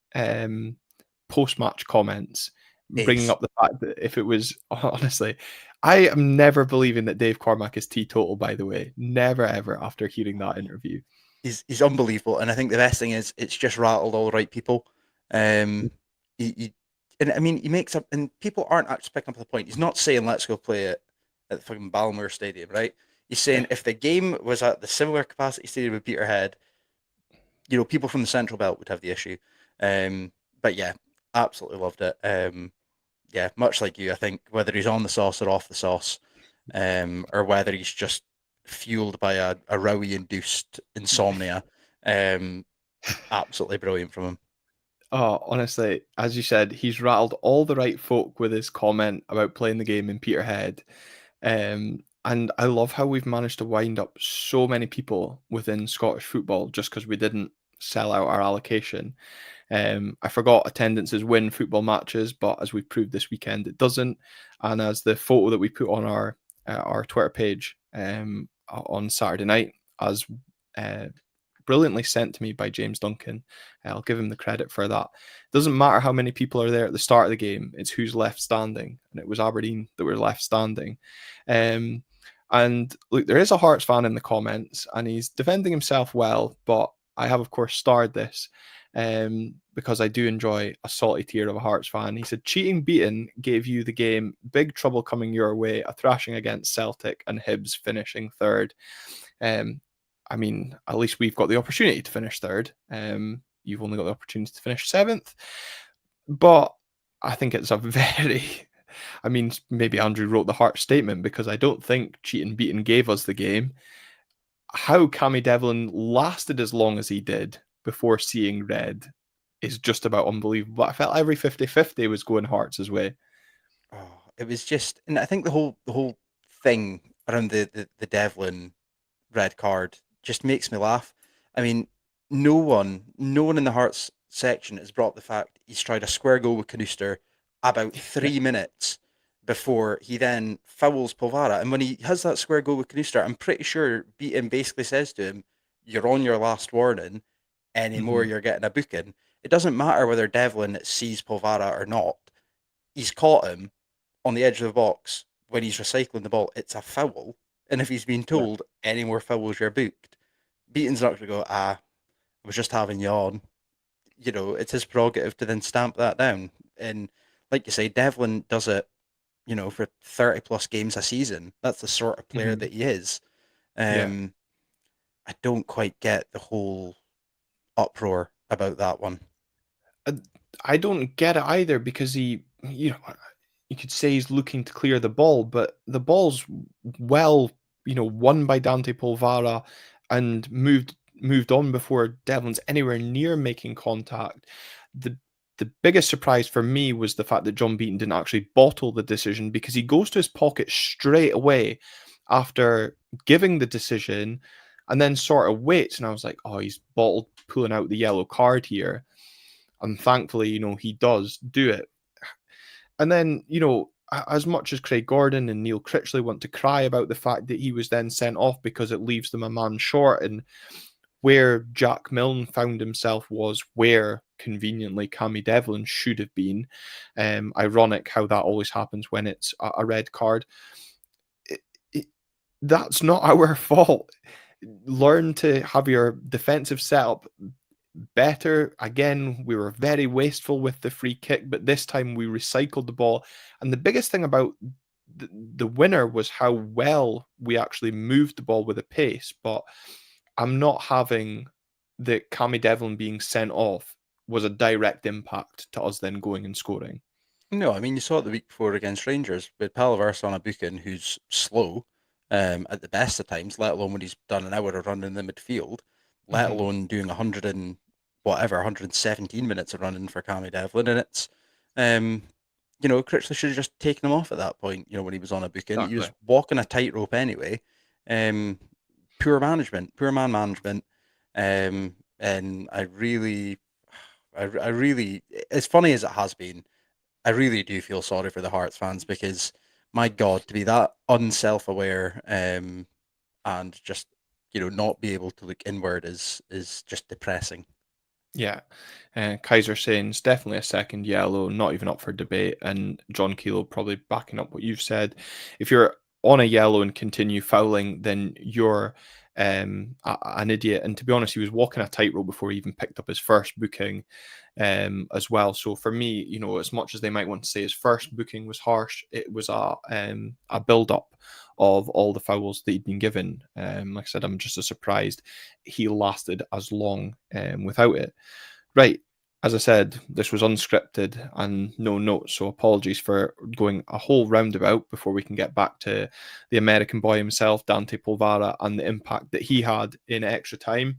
post-match comments? bringing Is up the fact that if it was honestly, I am never believing that Dave Cormack is teetotal. By the way, never ever after hearing that interview. he's unbelievable, and I think the best thing is it's just rattled all the right people. He and I mean he makes up, and people aren't actually picking up the point. He's not saying let's go play it at the fucking Balmoor Stadium, right? He's saying if the game was at the similar capacity stadium with Peterhead, people from the Central Belt would have the issue. But yeah, absolutely loved it. Yeah, much like you, I think whether he's on the sauce or off the sauce, or whether he's just fueled by a Rowie-induced insomnia, um, absolutely brilliant from him. Oh, honestly, as you said, he's rattled all the right folk with his comment about playing the game in Peterhead. And I love how we've managed to wind up so many people within Scottish football just because we didn't sell out our allocation. I forgot attendances win football matches, but as we proved this weekend, it doesn't. And as the photo that we put on our Twitter page on Saturday night, as brilliantly sent to me by James Duncan, I'll give him the credit for that. It doesn't matter how many people are there at the start of the game; it's who's left standing, and it was Aberdeen that were left standing. And look, there is a Hearts fan in the comments, and he's defending himself well, but I have, of course, starred this because I do enjoy a salty tear of a Hearts fan. He said, cheating beaten gave you the game, big trouble coming your way, a thrashing against Celtic and Hibs finishing third. I mean, at least we've got the opportunity to finish third. You've only got the opportunity to finish seventh. But I think it's a very... I mean, maybe Andrew wrote the Hearts statement because I don't think cheating beaten gave us the game. How Cammy Devlin lasted as long as he did before seeing red is just about unbelievable. I felt every 50-50 was going Hearts' way. Oh, it was just, and I think the whole thing around the Devlin red card just makes me laugh. I mean, no one in the Hearts section has brought up the fact he's tried a square goal with Canuster about 3 minutes before he then fouls Polvara. And when he has that square goal with Canuster, I'm pretty sure Beaton basically says to him, "You're on your last warning. Any more, Mm-hmm. you're getting a booking." It doesn't matter whether Devlin sees Polvara or not. He's caught him on the edge of the box when he's recycling the ball. It's a foul. And if he's been Yeah. told any more fouls, you're booked, Beaton's not going to go, I was just having you on. It's his prerogative to then stamp that down. And like you say, Devlin does it, for 30 plus games a season. That's the sort of player Mm-hmm. that he is. Yeah. Um, I don't quite get the whole uproar about that one. I I don't get it either because you could say he's looking to clear the ball, but the ball's well, won by Dante Polvara and moved on before Devlin's anywhere near making contact. The the biggest surprise for me was the fact that John Beaton didn't actually bottle the decision because he goes to his pocket straight away after giving the decision and then sort of waits. And I was like, oh, he's bottled pulling out the yellow card here. And thankfully, he does do it. And then, as much as Craig Gordon and Neil Critchley want to cry about the fact that he was then sent off because it leaves them a man short, and where Jack Milne found himself was where conveniently Cammy Devlin should have been. Ironic how that always happens when it's a red card. It, it, that's not our fault. Learn to have your defensive setup better. Again, we were very wasteful with the free kick, but this time we recycled the ball. And the biggest thing about the winner was how well we actually moved the ball with a pace. But I'm not having the Cammy Devlin being sent off was a direct impact to us then going and scoring. No, I mean, you saw it the week before against Rangers with Palaversa on a booking who's slow at the best of times, let alone when he's done an hour of running in the midfield, let Mm-hmm. alone doing 100 and whatever, 117 minutes of running for Cammy Devlin. And it's, um, Critchley should have just taken him off at that point, when he was on a booking. He was Exactly. walking a tightrope anyway. Um, Poor management, poor man management. And I really, as funny as it has been, I really do feel sorry for the Hearts fans because, my God, to be that unself-aware and just not be able to look inward is just depressing. Yeah. Kaiser saying it's definitely a second yellow, not even up for debate. And John Kelo probably backing up what you've said. If you're on a yellow and continue fouling, then you're an idiot. And to be honest, he was walking a tightrope before he even picked up his first booking as well. So for me, as much as they might want to say his first booking was harsh, it was a build up of all the fouls that he'd been given. Like I said, I'm just as surprised he lasted as long without it. Right. As I said, this was unscripted and no notes, so apologies for going a whole roundabout before we can get back to the American boy himself, Dante Polvara, and the impact that he had in extra time.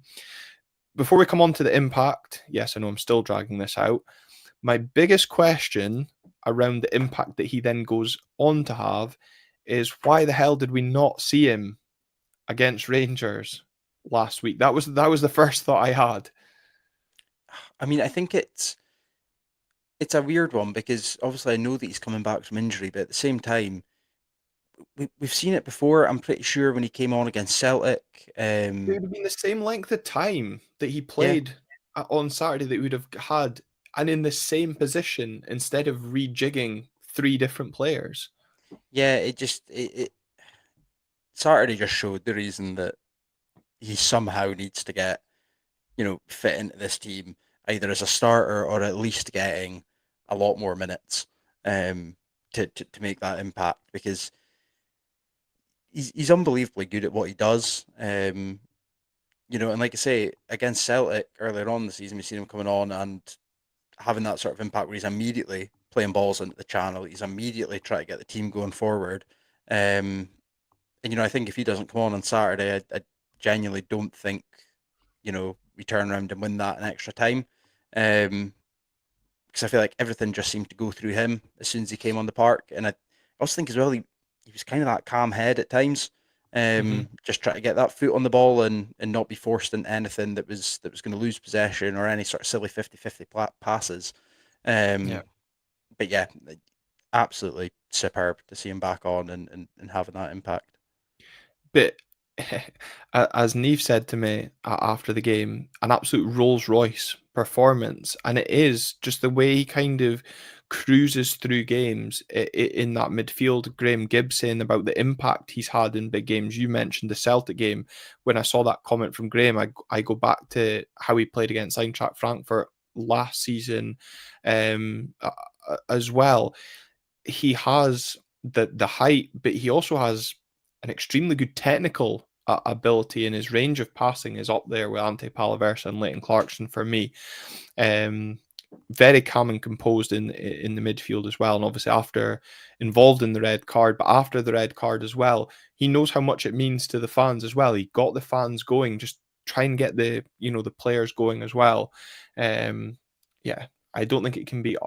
Before we come on to the impact, yes, I know I'm still dragging this out. My biggest question around the impact that he then goes on to have is why the hell did we not see him against Rangers last week? That was the first thought I had. I mean, I think it's a weird one because obviously I know that he's coming back from injury, but at the same time, we've seen it before. I'm pretty sure when he came on against Celtic. It would have been the same length of time that he Yeah, played on Saturday that we would have had, and in the same position instead of rejigging three different players. yeah, it Saturday just showed the reason that he somehow needs to get, fit into this team either as a starter or at least getting a lot more minutes um, to make that impact because he's unbelievably good at what he does. And like I say, against Celtic earlier on the season, we've seen him coming on and having that sort of impact where he's immediately playing balls into the channel. He's immediately trying to get the team going forward. And I think if he doesn't come on Saturday, I genuinely don't think we turn around and win that in extra time. Because I feel like everything just seemed to go through him as soon as he came on the park. And I also think as well he was kind of that calm head at times. Mm-hmm. Just try to get that foot on the ball and not be forced into anything that was going to lose possession or any sort of silly 50-50 passes. Yeah. Um, but yeah, absolutely superb to see him back on and having that impact. But as Neve said to me after the game, an absolute Rolls Royce performance. And it is just the way he kind of cruises through games in that midfield. Graham Gibbs saying about the impact he's had in big games. You mentioned the Celtic game. When I saw that comment from Graham, I go back to how he played against Eintracht Frankfurt last season as well. He has the height, but he also has an extremely good technical ability, and his range of passing is up there with Ante Palaversa and Leighton Clarkson for me. Um, Very calm and composed in the midfield as well, and obviously after involved in the red card, but after the red card as well, he knows how much it means to the fans as well. He got the fans going, just try and get the players going as well. Yeah, I don't think it can be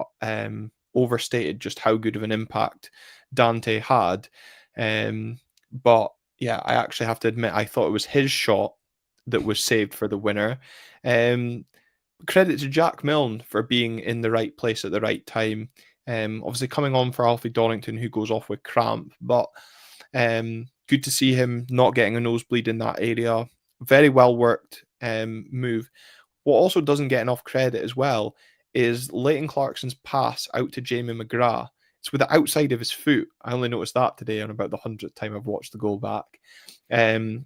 overstated just how good of an impact Dante had. But yeah, I actually have to admit, I thought it was his shot that was saved for the winner. Um, Credit to Jack Milne for being in the right place at the right time. Obviously coming on for Alfie Donington, who goes off with cramp, but good to see him not getting a nosebleed in that area. Very well worked move. What also doesn't get enough credit as well is Leighton Clarkson's pass out to Jamie McGrath. It's with the outside of his foot. I only noticed that today on about the 100th time I've watched the goal back. And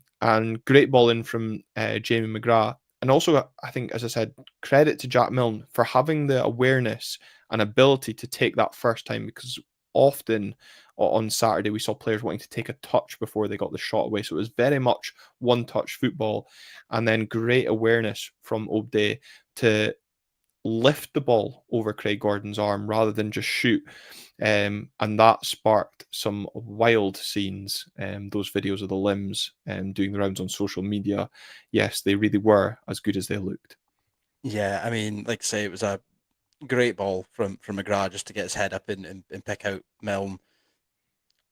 great ball in from Jamie McGrath. And also, I think, as I said, credit to Jack Milne for having the awareness and ability to take that first time, because often on Saturday we saw players wanting to take a touch before they got the shot away. So it was very much one-touch football, and then great awareness from Oday to lift the ball over Craig Gordon's arm rather than just shoot. And that sparked some wild scenes. Those videos of the limbs doing the rounds on social media. Yes, they really were as good as they looked. Yeah, I mean, like I say, it was a great ball from McGrath just to get his head up and pick out Milne.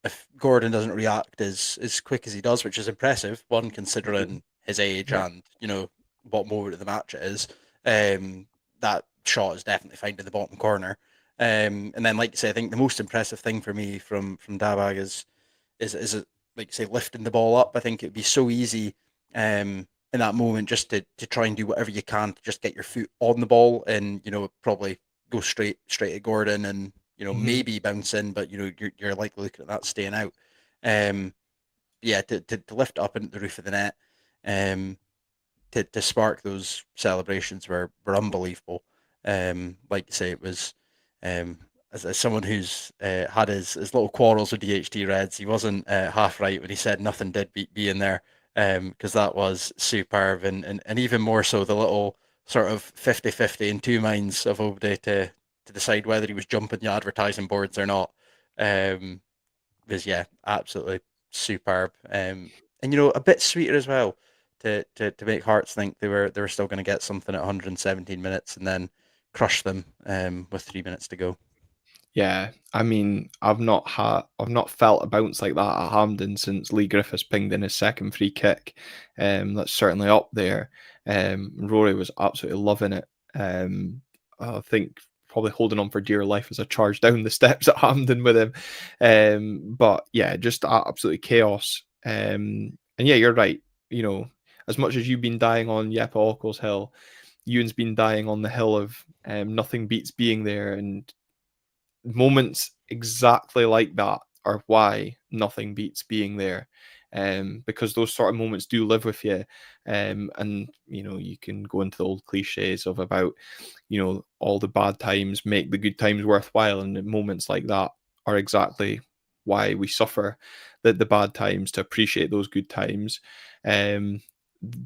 If Gordon doesn't react as quick as he does, which is impressive, one considering his age Yeah. and what moment of the match it is, that shot is definitely finding the bottom corner. And then, like you say, I think the most impressive thing for me from Dabbagh is like you say, lifting the ball up. I think it'd be so easy. in that moment just to try and do whatever you can to just get your foot on the ball and probably go straight at Gordon and Mhm. maybe bounce in, but you're likely looking at that staying out. Um, yeah, to lift up into the roof of the net, um, to spark those celebrations were unbelievable. Like you say, it was um, as someone who's had his little quarrels with DHT Reds, he wasn't half right when he said nothing did beat being there, because that was superb, and even more so the little sort of 50-50 in two minds of Oday to decide whether he was jumping the advertising boards or not. Um, was yeah, absolutely superb. And a bit sweeter as well to make Hearts think they were still going to get something at 117 minutes and then crush them with 3 minutes to go. Yeah, I mean, I've not felt a bounce like that at Hampden since Lee Griffiths pinged in his second free kick. That's certainly up there. Rory was absolutely loving it. I think probably holding on for dear life as I charged down the steps at Hampden with him. But yeah, just absolutely chaos. And yeah, you're right. You know, as much as you've been dying on Jeppe Okkel's hill, Ewan's been dying on the hill of nothing beats being there, and moments exactly like that are why nothing beats being there. Because those sort of moments do live with you. And you can go into the old cliches of about, all the bad times make the good times worthwhile. And moments like that are exactly why we suffer the bad times to appreciate those good times. Um,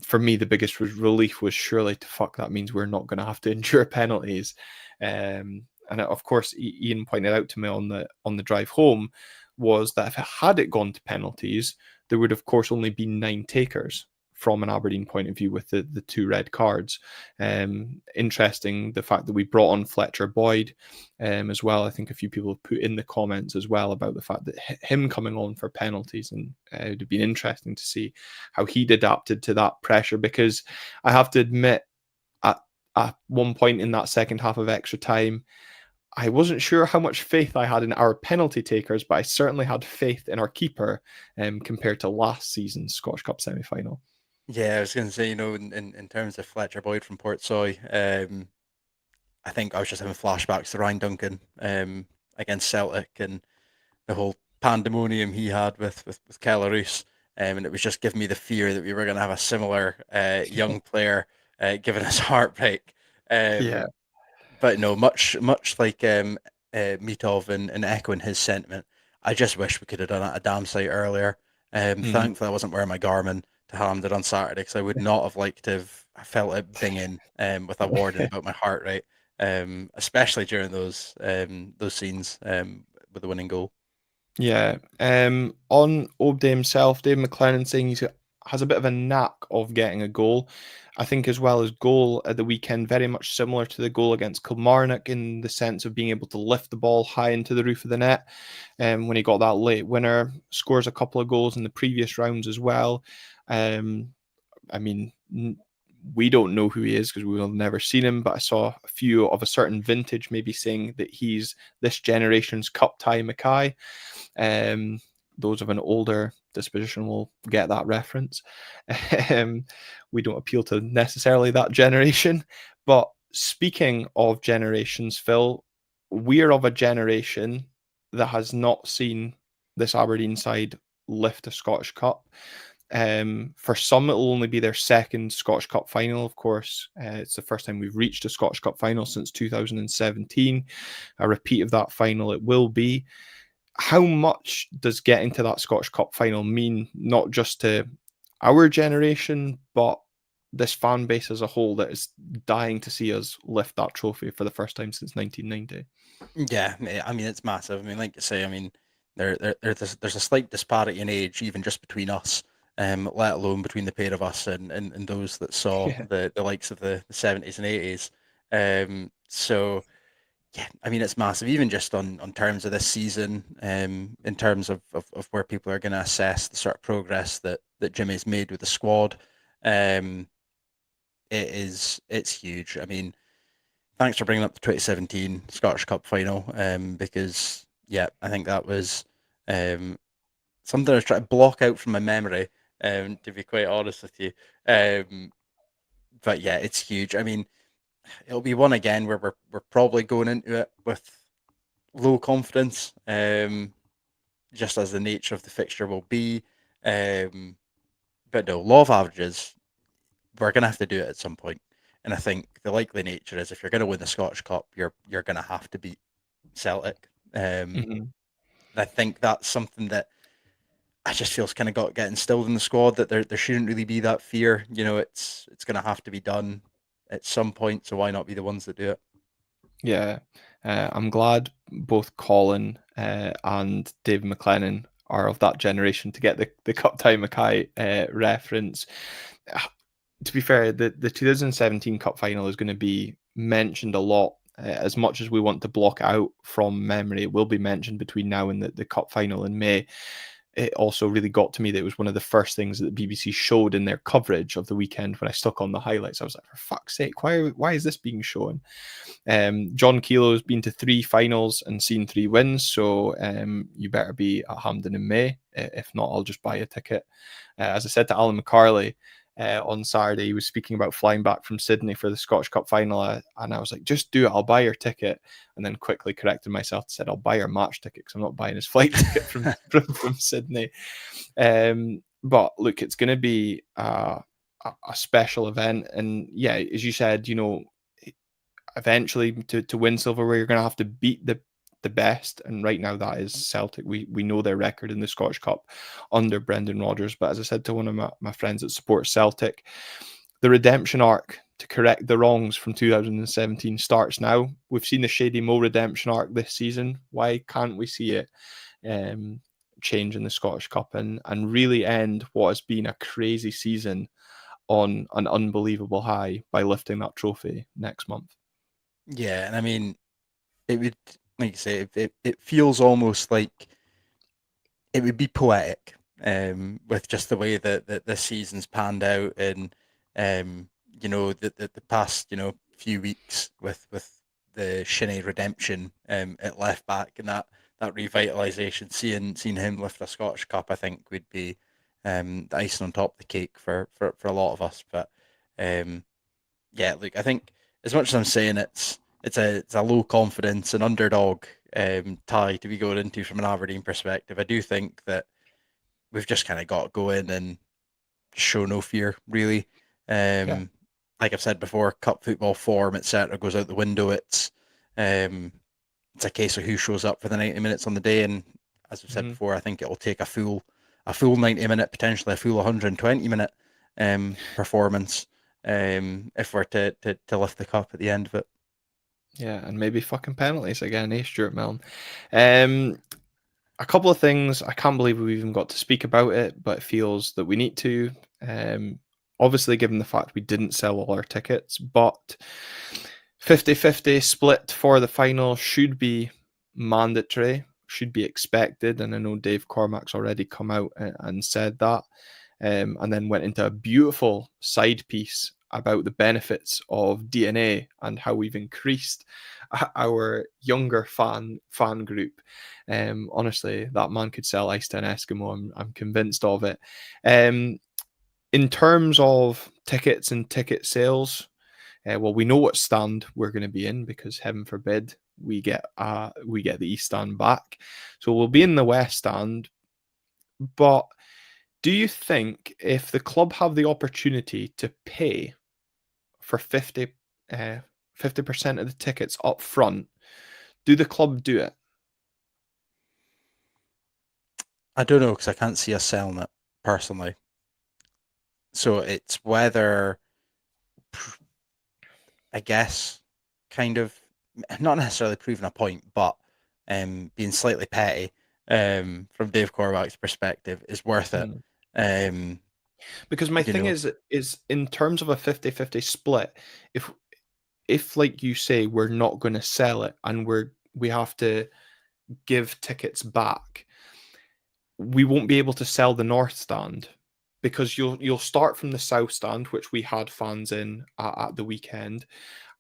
for me, the biggest relief was surely to fuck. That means we're not going to have to endure penalties. And of course, Ian pointed out to me on the drive home was that if it had it gone to penalties, there would of course only be 9 takers from an Aberdeen point of view with the 2 red cards. Interesting the fact that we brought on Fletcher Boyd as well. I think a few people have put in the comments as well about the fact that him coming on for penalties, and it would have been interesting to see how he'd adapted to that pressure, because I have to admit at one point in that second half of extra time, I wasn't sure how much faith I had in our penalty takers, but I certainly had faith in our keeper compared to last season's Scottish Cup semi-final. Yeah, I was going to say, in terms of Fletcher Boyd from Portsoy, I think I was just having flashbacks to Ryan Duncan against Celtic and the whole pandemonium he had with Kellaroos. And it was just giving me the fear that we were going to have a similar young player giving us heartbreak. Yeah. Um, but no, much like Mitov and echoing his sentiment, I just wish we could have done it a damn sight earlier. Mhm. Thankfully, I wasn't wearing my Garmin to Hampden on Saturday because I would not have liked to have felt it binging with a warden about my heart rate, especially during those scenes with the winning goal. Yeah. On Oday himself, Dave McLennan saying he has a bit of a knack of getting a goal. I think as well as goal at the weekend, very much similar to the goal against Kilmarnock in the sense of being able to lift the ball high into the roof of the net. When he got that late winner, scores a couple of goals in the previous rounds as well. Um, I mean, we don't know who he is because we've never seen him, but I saw a few of a certain vintage maybe saying that he's this generation's Cup tie Mackay. Um, those of an older disposition will get that reference. Um, we don't appeal to necessarily that generation. But speaking of generations, Phil, we're of a generation that has not seen this Aberdeen side lift a Scottish Cup. For some, it'll only be their second Scottish Cup final, of course. It's the first time we've reached a Scottish Cup final since 2017. A repeat of that final it will be. How much does getting to that Scottish Cup final mean, not just to our generation, but this fan base as a whole that is dying to see us lift that trophy for the first time since 1990? Yeah, I mean it's massive. I mean, like you say, I mean there's a slight disparity in age even just between us, let alone between the pair of us and those that saw Yeah. the likes of the 70s and 80s. So yeah, I mean it's massive, even just on terms of this season, in terms of where people are going to assess the sort of progress that Jimmy's made with the squad. Um, it's huge. I mean, thanks for bringing up the 2017 Scottish Cup final, because yeah, I think that was um, something I was trying to block out from my memory to be quite honest with you. But yeah, it's huge. I mean, it'll be one again where we're probably going into it with low confidence, just as the nature of the fixture will be. But no, law of averages, we're going to have to do it at some point. And I think the likely nature is if you're going to win the Scottish Cup, you're going to have to beat Celtic. Mm-hmm. I think that's something that I just feel kind of got get instilled in the squad, that there shouldn't really be that fear. It's going to have to be done at some point. So why not be the ones that do it? Yeah, I'm glad both Colin and Dave McLennan are of that generation to get the Cup Tie Mackay reference. To be fair, the 2017 Cup final is going to be mentioned a lot. As much as we want to block out from memory, it will be mentioned between now and the Cup final in May. It also really got to me that it was one of the first things that the BBC showed in their coverage of the weekend. When I stuck on the highlights, I was like, for fuck's sake, why is this being shown? John Keelo's been to 3 finals and seen 3 wins, so you better be at Hampden in May. If not, I'll just buy a ticket. As I said to Alan McCarley on Saturday, he was speaking about flying back from Sydney for the Scottish Cup final, and I was like, just do it, I'll buy your ticket. And then quickly corrected myself and said, I'll buy your match ticket because I'm not buying his flight ticket from Sydney. But look, it's going to be a special event. And yeah, as you said, eventually to win silverware, you're going to have to beat the best, and right now that is Celtic. We know their record in the Scottish Cup under Brendan Rodgers, but as I said to one of my friends that support Celtic, the redemption arc to correct the wrongs from 2017 starts now. We've seen the Shady Mo redemption arc this season. Why can't we see it change in the Scottish Cup and really end what has been a crazy season on an unbelievable high by lifting that trophy next month? Yeah, and I mean, it would, like you say, it feels almost like it would be poetic, with just the way that the season's panned out, and the past few weeks with the Shinnie redemption at left back, and that revitalization, seeing him lift a Scottish Cup, I think would be the icing on top of the cake for a lot of us. But yeah, look, I think as much as I'm saying it's a low confidence and underdog tie to be going into from an Aberdeen perspective, I do think that we've just kind of got to go in and show no fear, really. Yeah. Like I've said before, cup football form, etc., goes out the window. It's a case of who shows up for the 90 minutes on the day, and as I've said Mm-hmm. before, I think it will take a full 90-minute, potentially a full 120-minute performance, if we're to lift the cup at the end of it. Yeah, and maybe fucking penalties again, Stuart Milne. A couple of things. I can't believe we've even got to speak about it, but it feels that we need to. Obviously, given the fact we didn't sell all our tickets, but 50-50 split for the final should be mandatory, should be expected. And I know Dave Cormack's already come out and said that, and then went into a beautiful side piece about the benefits of DNA and how we've increased our younger fan group. Honestly, that man could sell ice to an Eskimo. I'm convinced of it. In terms of tickets and ticket sales, well, we know what stand we're going to be in because heaven forbid we get the East stand back, so we'll be in the West stand. But do you think if the club have the opportunity to pay for 50% of the tickets up front, do the club do it? I don't know, because I can't see us selling it personally. So it's whether, I guess, kind of not necessarily proving a point, but being slightly petty, from Dave Cormack's perspective, is worth it. Mm. Um, Because my you thing know, is in terms of a 50-50 split, if like you say, we're not going to sell it and we have to give tickets back, we won't be able to sell the north stand because you'll start from the south stand, which we had fans in at the weekend,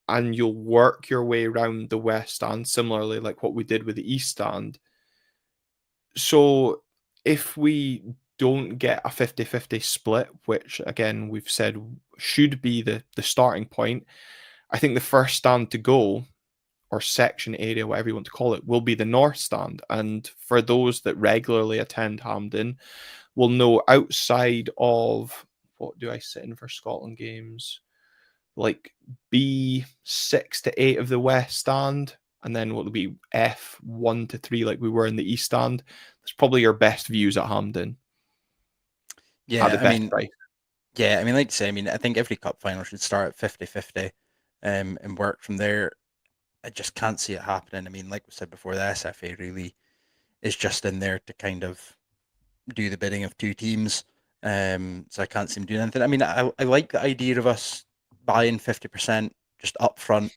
and you'll work your way around the west stand, similarly like what we did with the east stand. So if we don't get a 50-50 split, which again we've said should be the starting point, I think the first stand to go, or section area, whatever you want to call it, will be the north stand. And for those that regularly attend Hampden, will know outside of, what do I sit in for Scotland games? Like B6 to 8 of the west stand, and then what will be F1 to 3, like we were in the east stand. That's probably your best views at Hampden at the Yeah, I best mean, price. yeah, I mean, like you say, I mean, I think every cup final should start at 50-50, and work from there. I just can't see it happening. I mean, like we said before, the SFA really is just in there to kind of do the bidding of two teams. So I can't see him doing anything. I mean, I like the idea of us buying 50% just up front,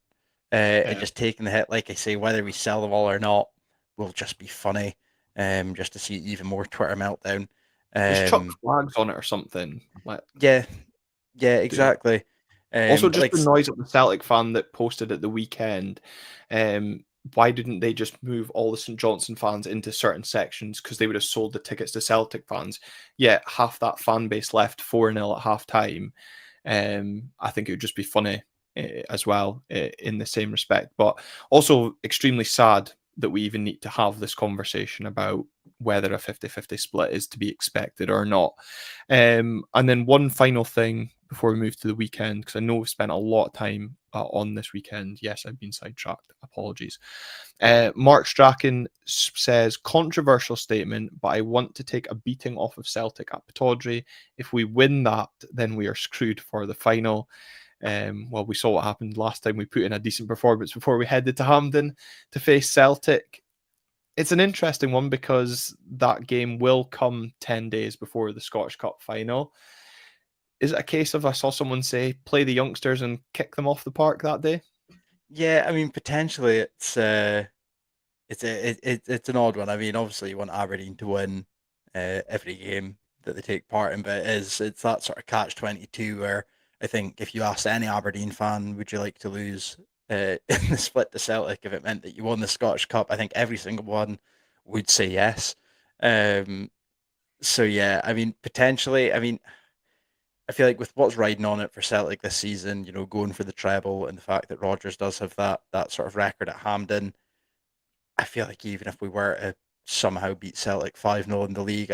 and Yeah. just taking the hit. Like I say, whether we sell them all or not will just be funny. Just to see even more Twitter meltdown. Just chuck Um, flags on it or something. Like, yeah, yeah, do it. exactly. Also, But just like, the noise of the Celtic fan that posted at the weekend. Um, why didn't they just move all the St Johnstone fans into certain sections? Because they would have sold the tickets to Celtic fans. Yet half that fan base left 4-0 at half time. I think it would just be funny as well in the same respect. But also extremely sad that we even need to have this conversation about whether a 50-50 split is to be expected or not. And then one final thing before we move to the weekend, because I know we've spent a lot of time on this weekend. Yes, I've been sidetracked. Apologies. Mark Strachan says, controversial statement, but I want to take a beating off of Celtic at Pittodrie. If we win that, then we are screwed for the final. Well, we saw what happened last time we put in a decent performance before we headed to Hampden to face Celtic. It's an interesting one because that game will come 10 days before the Scottish Cup final. Is it a case of, I saw someone say, play the youngsters and kick them off the park that day? yeah, I mean, potentially it's an odd one. I mean, obviously you want Aberdeen to win every game that they take part in, but it's that sort of catch-22 where I think if you asked any Aberdeen fan, would you like to lose in the split to Celtic if it meant that you won the Scottish Cup? I think every single one would say yes. Um, so yeah, I mean, potentially, I mean, I feel like with what's riding on it for Celtic this season, going for the treble and the fact that Rodgers does have that sort of record at Hampden, I feel like even if we were to somehow beat Celtic 5-0 in the league,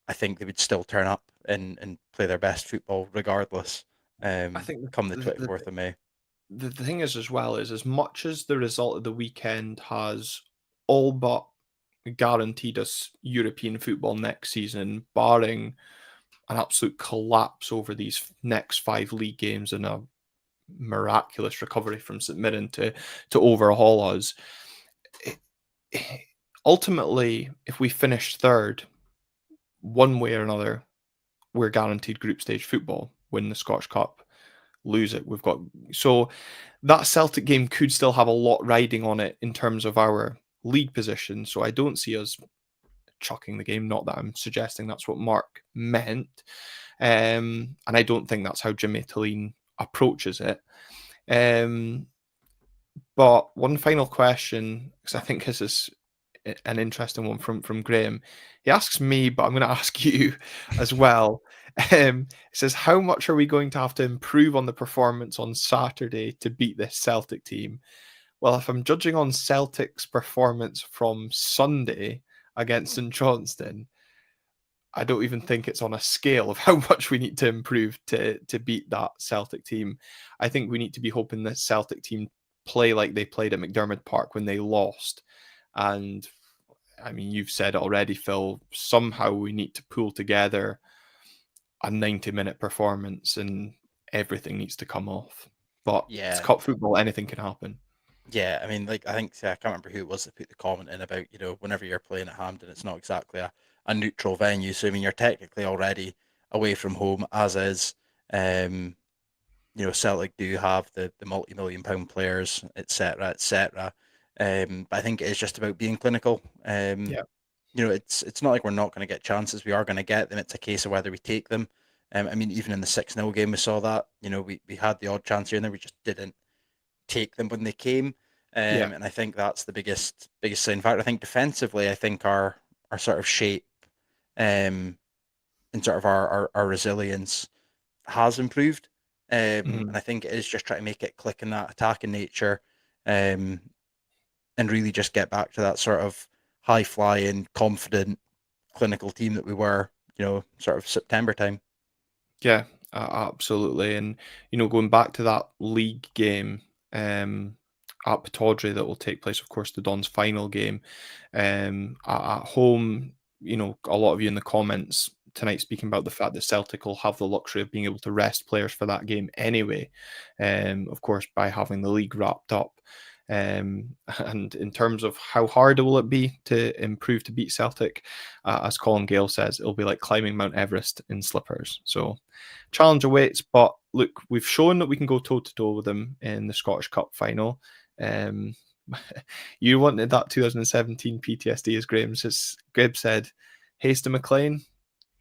I think they would still turn up and play their best football regardless, I think come the the, 24th of May. the thing is, as well, is as much as the result of the weekend has all but guaranteed us European football next season, barring an absolute collapse over these next 5 league games and a miraculous recovery from St Mirren to overhaul us. Ultimately, if we finish third, one way or another, we're guaranteed group stage football. Win the Scottish Cup, lose it. We've got, so that Celtic game could still have a lot riding on it in terms of our league position. So I don't see us chucking the game. Not that I'm suggesting that's what Mark meant, and I don't think that's how Jimmy Talleen approaches it. But one final question, because I think this is an interesting one from Graham. He asks me, but I'm going to ask you as well. He says, how much are we going to have to improve on the performance on Saturday to beat this Celtic team? Well, if I'm judging on Celtic's performance from Sunday against St Johnstone, I don't even think it's on a scale of how much we need to improve to beat that Celtic team. I think we need to be hoping that Celtic team play like they played at McDermott Park when they lost. And I mean, you've said it already, Phil, somehow we need to pull together a 90-minute performance and everything needs to come off. But it's Yeah, cup football, anything can happen. yeah. I mean, like I think I can't remember who it was that put the comment in about whenever you're playing at Hampden, it's not exactly a neutral venue. So I mean, you're technically already away from home as is. Um, Celtic do have the multi-million pound players, etc., etc. But I think it is just about being clinical. Yeah. It's not like we're not going to get chances. We are going to get them. It's a case of whether we take them. I mean, even in the 6-0 game, we saw that. We had the odd chance here and there. We just didn't take them when they came. Yeah. And I think that's the biggest sign. In fact, I think defensively, I think our sort of shape, and sort of our resilience has improved. And Mhm. I think it is just trying to make it click in that attacking nature, um, and really just get back to that sort of high flying, confident, clinical team that we were, sort of September time. Yeah, absolutely. And, going back to that league game at Pataudry that will take place, of course, the Don's final game at home, a lot of you in the comments tonight speaking about the fact that Celtic will have the luxury of being able to rest players for that game anyway, of course, by having the league wrapped up. And in terms of how hard will it be to improve to beat Celtic, as Colin Gale says, it'll be like climbing Mount Everest in slippers. So challenge awaits, but look, we've shown that we can go toe to toe with them in the Scottish Cup final. Um, you wanted that 2017 PTSD, as Grib said. Hasty McLean,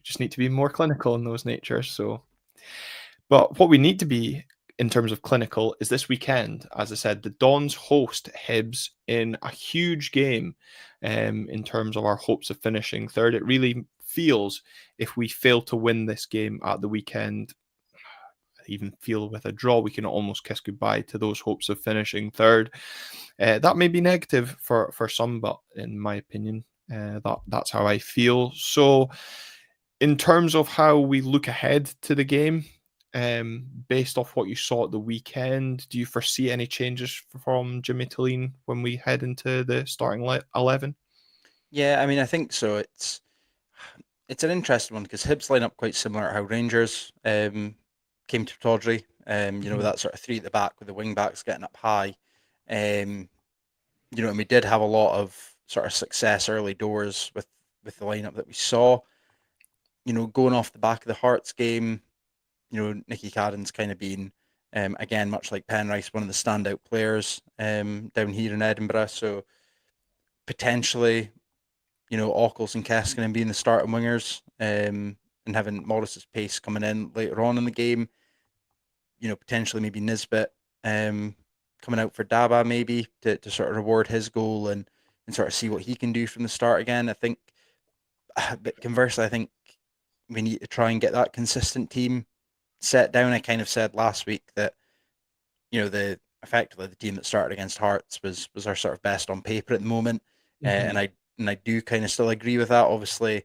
just need to be more clinical in those natures. So, but what we need to be in terms of clinical is this weekend. As I said, the Dons host Hibs in a huge game. In terms of our hopes of finishing third, it really feels if we fail to win this game at the weekend, even feel with a draw, we can almost kiss goodbye to those hopes of finishing third. That may be negative for some, but in my opinion, that's how I feel. So, in terms of how we look ahead to the game, based off what you saw at the weekend, do you foresee any changes from Jimmy Tilleen when we head into the starting 11? Yeah, I mean, I think so. It's an interesting one because Hibs line up quite similar to how Rangers came to Tawdry. With Mhm. that sort of three at the back with the wing backs getting up high. Um, and we did have a lot of sort of success early doors with the lineup that we saw. Going off the back of the Hearts game, Nicky Cadden's kind of been, again, much like Penrice, one of the standout players down here in Edinburgh. So potentially, Ockles and Keskinen being the starting wingers, and having Morris's pace coming in later on in the game. Potentially maybe Nisbet coming out for Dabbagh maybe to sort of reward his goal and sort of see what he can do from the start again. I think, but conversely, I think we need to try and get that consistent team set down. I kind of said last week that the effectively the team that started against Hearts was our sort of best on paper at the moment, and Mhm. I do kind of still agree with that. Obviously,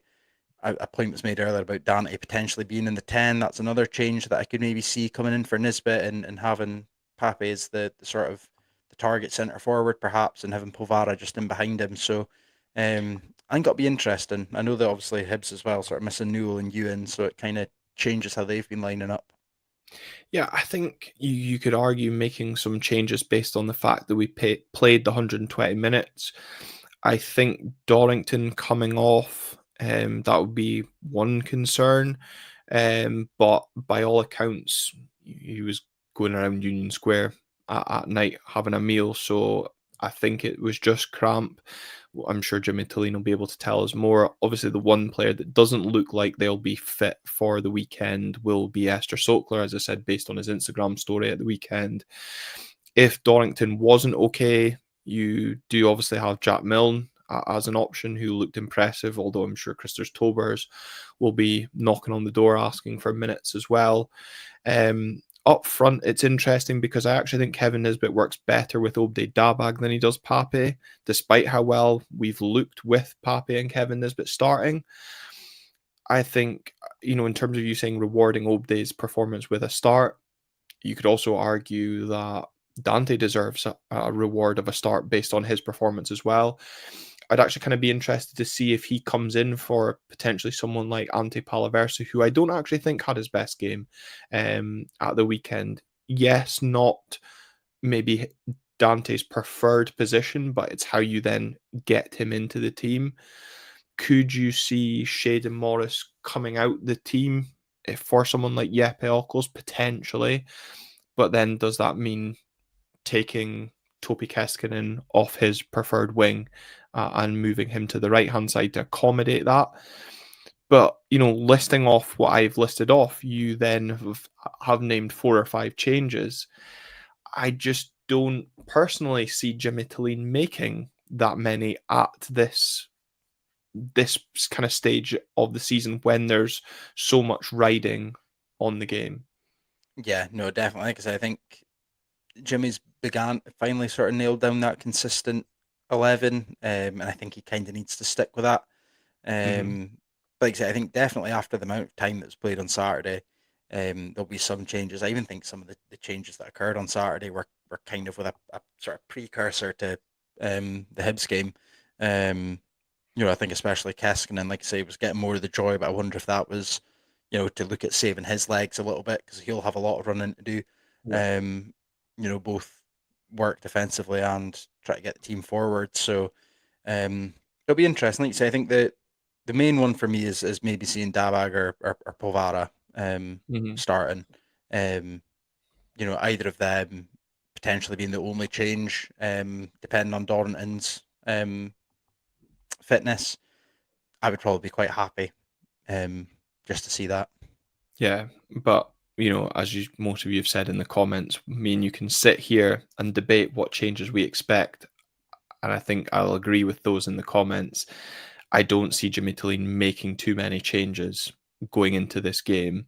a point was made earlier about Dante potentially being in the 10. That's another change that I could maybe see coming in for Nisbet and having Pape as the sort of the target centre forward perhaps, and having Polvara just in behind him. So I think it'll be interesting. I know that obviously Hibs as well, sort of missing Newell and Ewan, so it kind of changes how they've been lining up. Yeah, I think you could argue making some changes based on the fact that we played the 120 minutes. I think Dorrington coming off, that would be one concern. But by all accounts, he was going around Union Square at night having a meal. So I think it was just cramp. I'm sure Jimmy Tillene will be able to tell us more. Obviously, the one player that doesn't look like they'll be fit for the weekend will be Esther Sokler, as I said, based on his Instagram story at the weekend. If Dorrington wasn't okay, you do obviously have Jack Milne as an option who looked impressive, although I'm sure Christers Tobers will be knocking on the door asking for minutes as well. Up front, it's interesting because I actually think Kevin Nisbet works better with Oday Dabbagh than he does Pape, despite how well we've looked with Pape and Kevin Nisbet starting. I think, in terms of you saying rewarding Obday's performance with a start, you could also argue that Dante deserves a reward of a start based on his performance as well. I'd actually kind of be interested to see if he comes in for potentially someone like Ante Palaversa, who I don't actually think had his best game at the weekend. Yes, not maybe Dante's preferred position, but it's how you then get him into the team. Could you see Shaden Morris coming out the team for someone like Jeppe Ockels potentially? But then does that mean taking Topi Keskinen off his preferred wing and moving him to the right hand side to accommodate that? But listing off what I've listed off, you then have named 4 or 5 changes. I just don't personally see Jimmy Tilleen making that many at this this kind of stage of the season when there's so much riding on the game. Yeah, no, definitely. Like I said, I think Jimmy's finally sort of nailed down that consistent 11, and I think he kind of needs to stick with that. Mm-hmm. Like I said, I think definitely after the amount of time that was played on Saturday, there'll be some changes. I even think some of the changes that occurred on Saturday were kind of with a sort of precursor to the Hibs game. Um, I think especially Keskinen, like I say, was getting more of the joy, but I wonder if that was, to look at saving his legs a little bit because he'll have a lot of running to do. Yeah. Um, both work defensively and try to get the team forward. So it'll be interesting. Like you say, I think that the main one for me is maybe seeing Dabbagh or Polvara Mm-hmm. starting. Um, either of them potentially being the only change, depending on Dorrington's fitness. I would probably be quite happy just to see that. Yeah, but as most of you have said in the comments, me and you can sit here and debate what changes we expect, and I think I'll agree with those in the comments. I don't see Jimmy Tilleen making too many changes going into this game.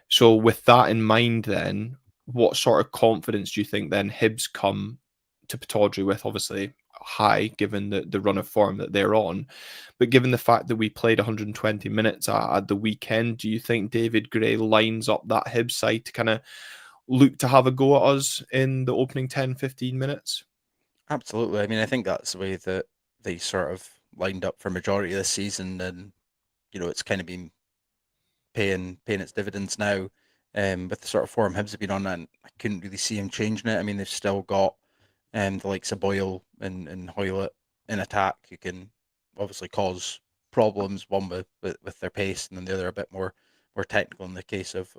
So with that in mind, then, what sort of confidence do you think then Hibs come to Pittodrie with? Obviously high, given the run of form that they're on. But given the fact that we played 120 minutes at the weekend, do you think David Gray lines up that Hibs side to kind of look to have a go at us in the opening 10, 15 minutes? Absolutely. I mean, I think that's the way that they sort of lined up for majority of this season, and it's kind of been paying its dividends now. With the sort of form Hibs have been on, and I couldn't really see him changing it. I mean, they've still got the likes of Boyle and Hoylett in attack who can obviously cause problems. One with their pace, and then the other a bit more technical in the case of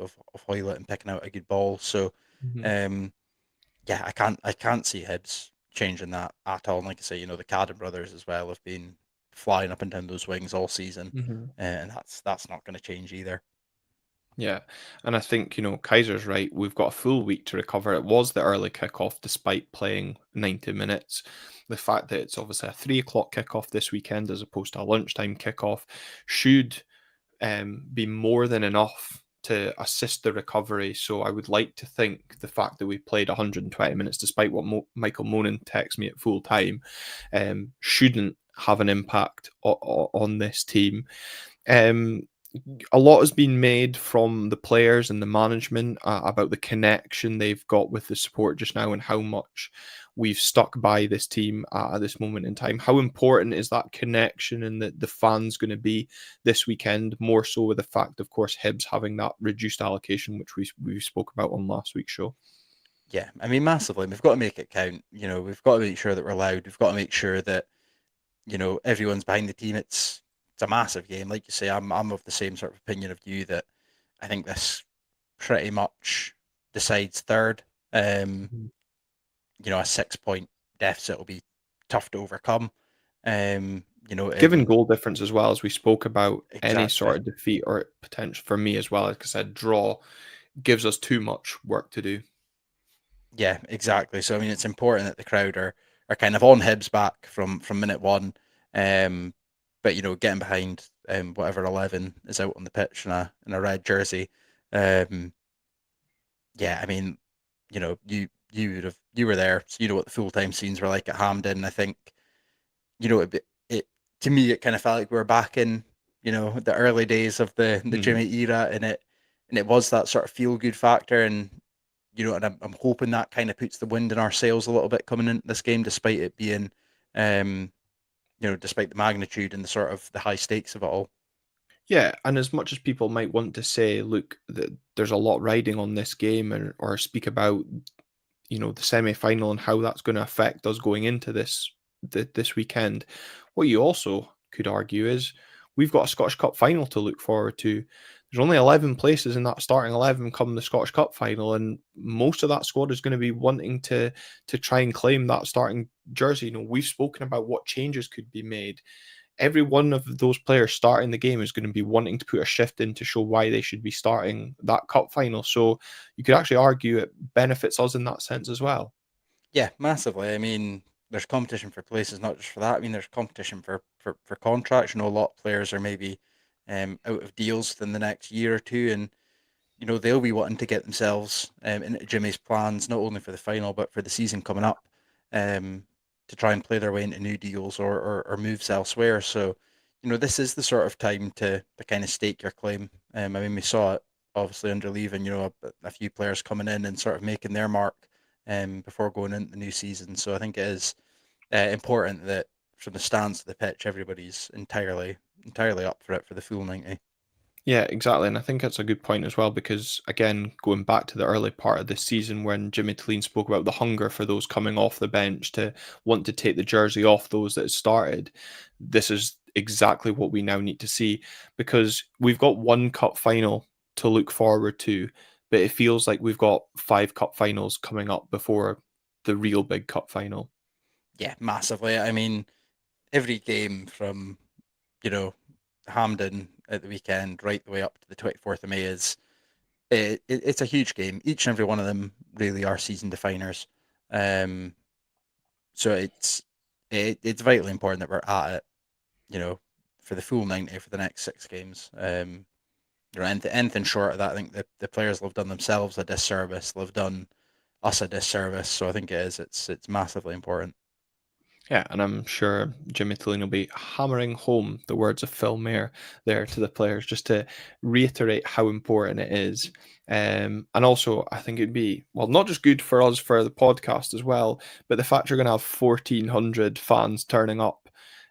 Hoylett and picking out a good ball. So, Mm-hmm. um, yeah, I can't see Hibs changing that at all. And like I say, the Cadden brothers as well have been flying up and down those wings all season, Mm-hmm. and that's not going to change either. Yeah. And I think, Kaiser's right. We've got a full week to recover. It was the early kickoff despite playing 90 minutes. The fact that it's obviously a 3 o'clock kickoff this weekend as opposed to a lunchtime kickoff should be more than enough to assist the recovery. So I would like to think the fact that we played 120 minutes, despite what Michael Monin texts me at full time, shouldn't have an impact on this team. Um, a lot has been made from the players and the management about the connection they've got with the support just now and how much we've stuck by this team at this moment in time. How important is that connection and the fans going to be this weekend? More so with the fact, of course, Hibs having that reduced allocation, which we spoke about on last week's show. Yeah, I mean massively. We've got to make it count. We've got to make sure that we're loud. We've got to make sure that everyone's behind the team. It's a massive game, like you say. I'm of the same sort of opinion of you that I think this pretty much decides third. Um, Mhm. a 6 point deficit will be tough to overcome. Given It'll goal difference as well, as we spoke about, any exactly. sort of defeat or potential for me as well, like I said, draw gives us too much work to do. Yeah, exactly. So I mean, it's important that the crowd are kind of on Hibs back from minute one. Um, but getting behind whatever 11 is out on the pitch in a red jersey. Um, yeah, I mean, you were there, so you know what the full time scenes were like at Hampden. I think it to me it kind of felt like we were back in the early days of the Mhm. Jimmy era, and it was that sort of feel good factor, and and I'm hoping that kind of puts the wind in our sails a little bit coming into this game, despite it being, um, despite the magnitude and the sort of the high stakes of it all. Yeah, and as much as people might want to say, look, there's a lot riding on this game, or speak about, the semi-final and how that's going to affect us going into this weekend. What you also could argue is we've got a Scottish Cup final to look forward to. There's only 11 places in that starting 11 come the Scottish Cup final, and most of that squad is going to be wanting to try and claim that starting jersey. We've spoken about what changes could be made. Every one of those players starting the game is going to be wanting to put a shift in to show why they should be starting that cup final. So you could actually argue it benefits us in that sense as well. Yeah, massively. I mean, there's competition for places, not just for that. I mean, there's competition for contracts. You know, a lot of players are maybe out of deals within the next year or two, and you know they'll be wanting to get themselves into Jimmy's plans, not only for the final but for the season coming up, um, to try and play their way into new deals or moves elsewhere. So, you know, this is the sort of time to kind of stake your claim. I mean, we saw it obviously under leaving, you know, a few players coming in and sort of making their mark before going into the new season. So I think it is important that from the stands to the pitch, everybody's entirely up for it for the full 90. Yeah, exactly. And I think that's a good point as well, because again, going back to the early part of this season when Jimmy Tilleen spoke about the hunger for those coming off the bench to want to take the jersey off those that had started, this is exactly what we now need to see, because we've got one cup final to look forward to, but it feels like we've got 5 cup finals coming up before the real big cup final. Yeah, massively. I mean, every game from, you know, Hampden at the weekend right the way up to the 24th of May is it's a huge game. Each and every one of them really are season definers. Um, so it's vitally important that we're at it, you know, for the full 90 for the next 6 games. You know, anything short of that, I think the players will have done themselves a disservice. They'll have done us a disservice. So I think it's massively important. Yeah, and I'm sure Jimmy Tilleen will be hammering home the words of Phil Mayer there to the players just to reiterate how important it is. And also, I think it'd be, well, not just good for us for the podcast as well, but the fact you're going to have 1,400 fans turning up.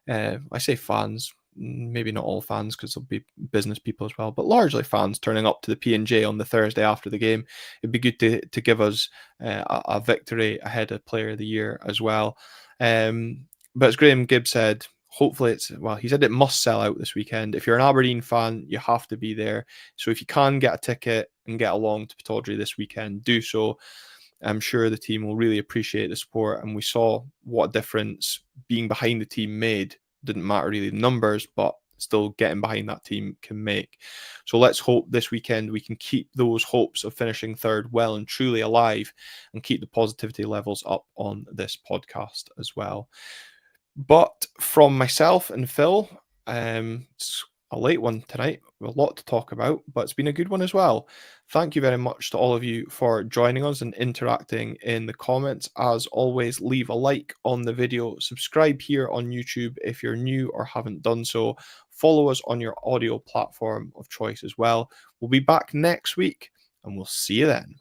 I say fans, maybe not all fans because there'll be business people as well, but largely fans turning up to the P&J on the Thursday after the game. It'd be good to give us a victory ahead of Player of the Year as well. But as Graham Gibb said, hopefully he said it must sell out this weekend. If you're an Aberdeen fan, you have to be there. So if you can get a ticket and get along to Pittodrie this weekend, do so. I'm sure the team will really appreciate the support. And we saw what a difference being behind the team made. Didn't matter really the numbers, but still getting behind that team can make. So let's hope this weekend we can keep those hopes of finishing third well and truly alive and keep the positivity levels up on this podcast as well. But from myself and Phil, it's a late one tonight. A lot to talk about, but it's been a good one as well. Thank you very much to all of you for joining us and interacting in the comments. As always, leave a like on the video, subscribe here on YouTube if you're new or haven't done so. Follow us on your audio platform of choice as well. We'll be back next week and we'll see you then.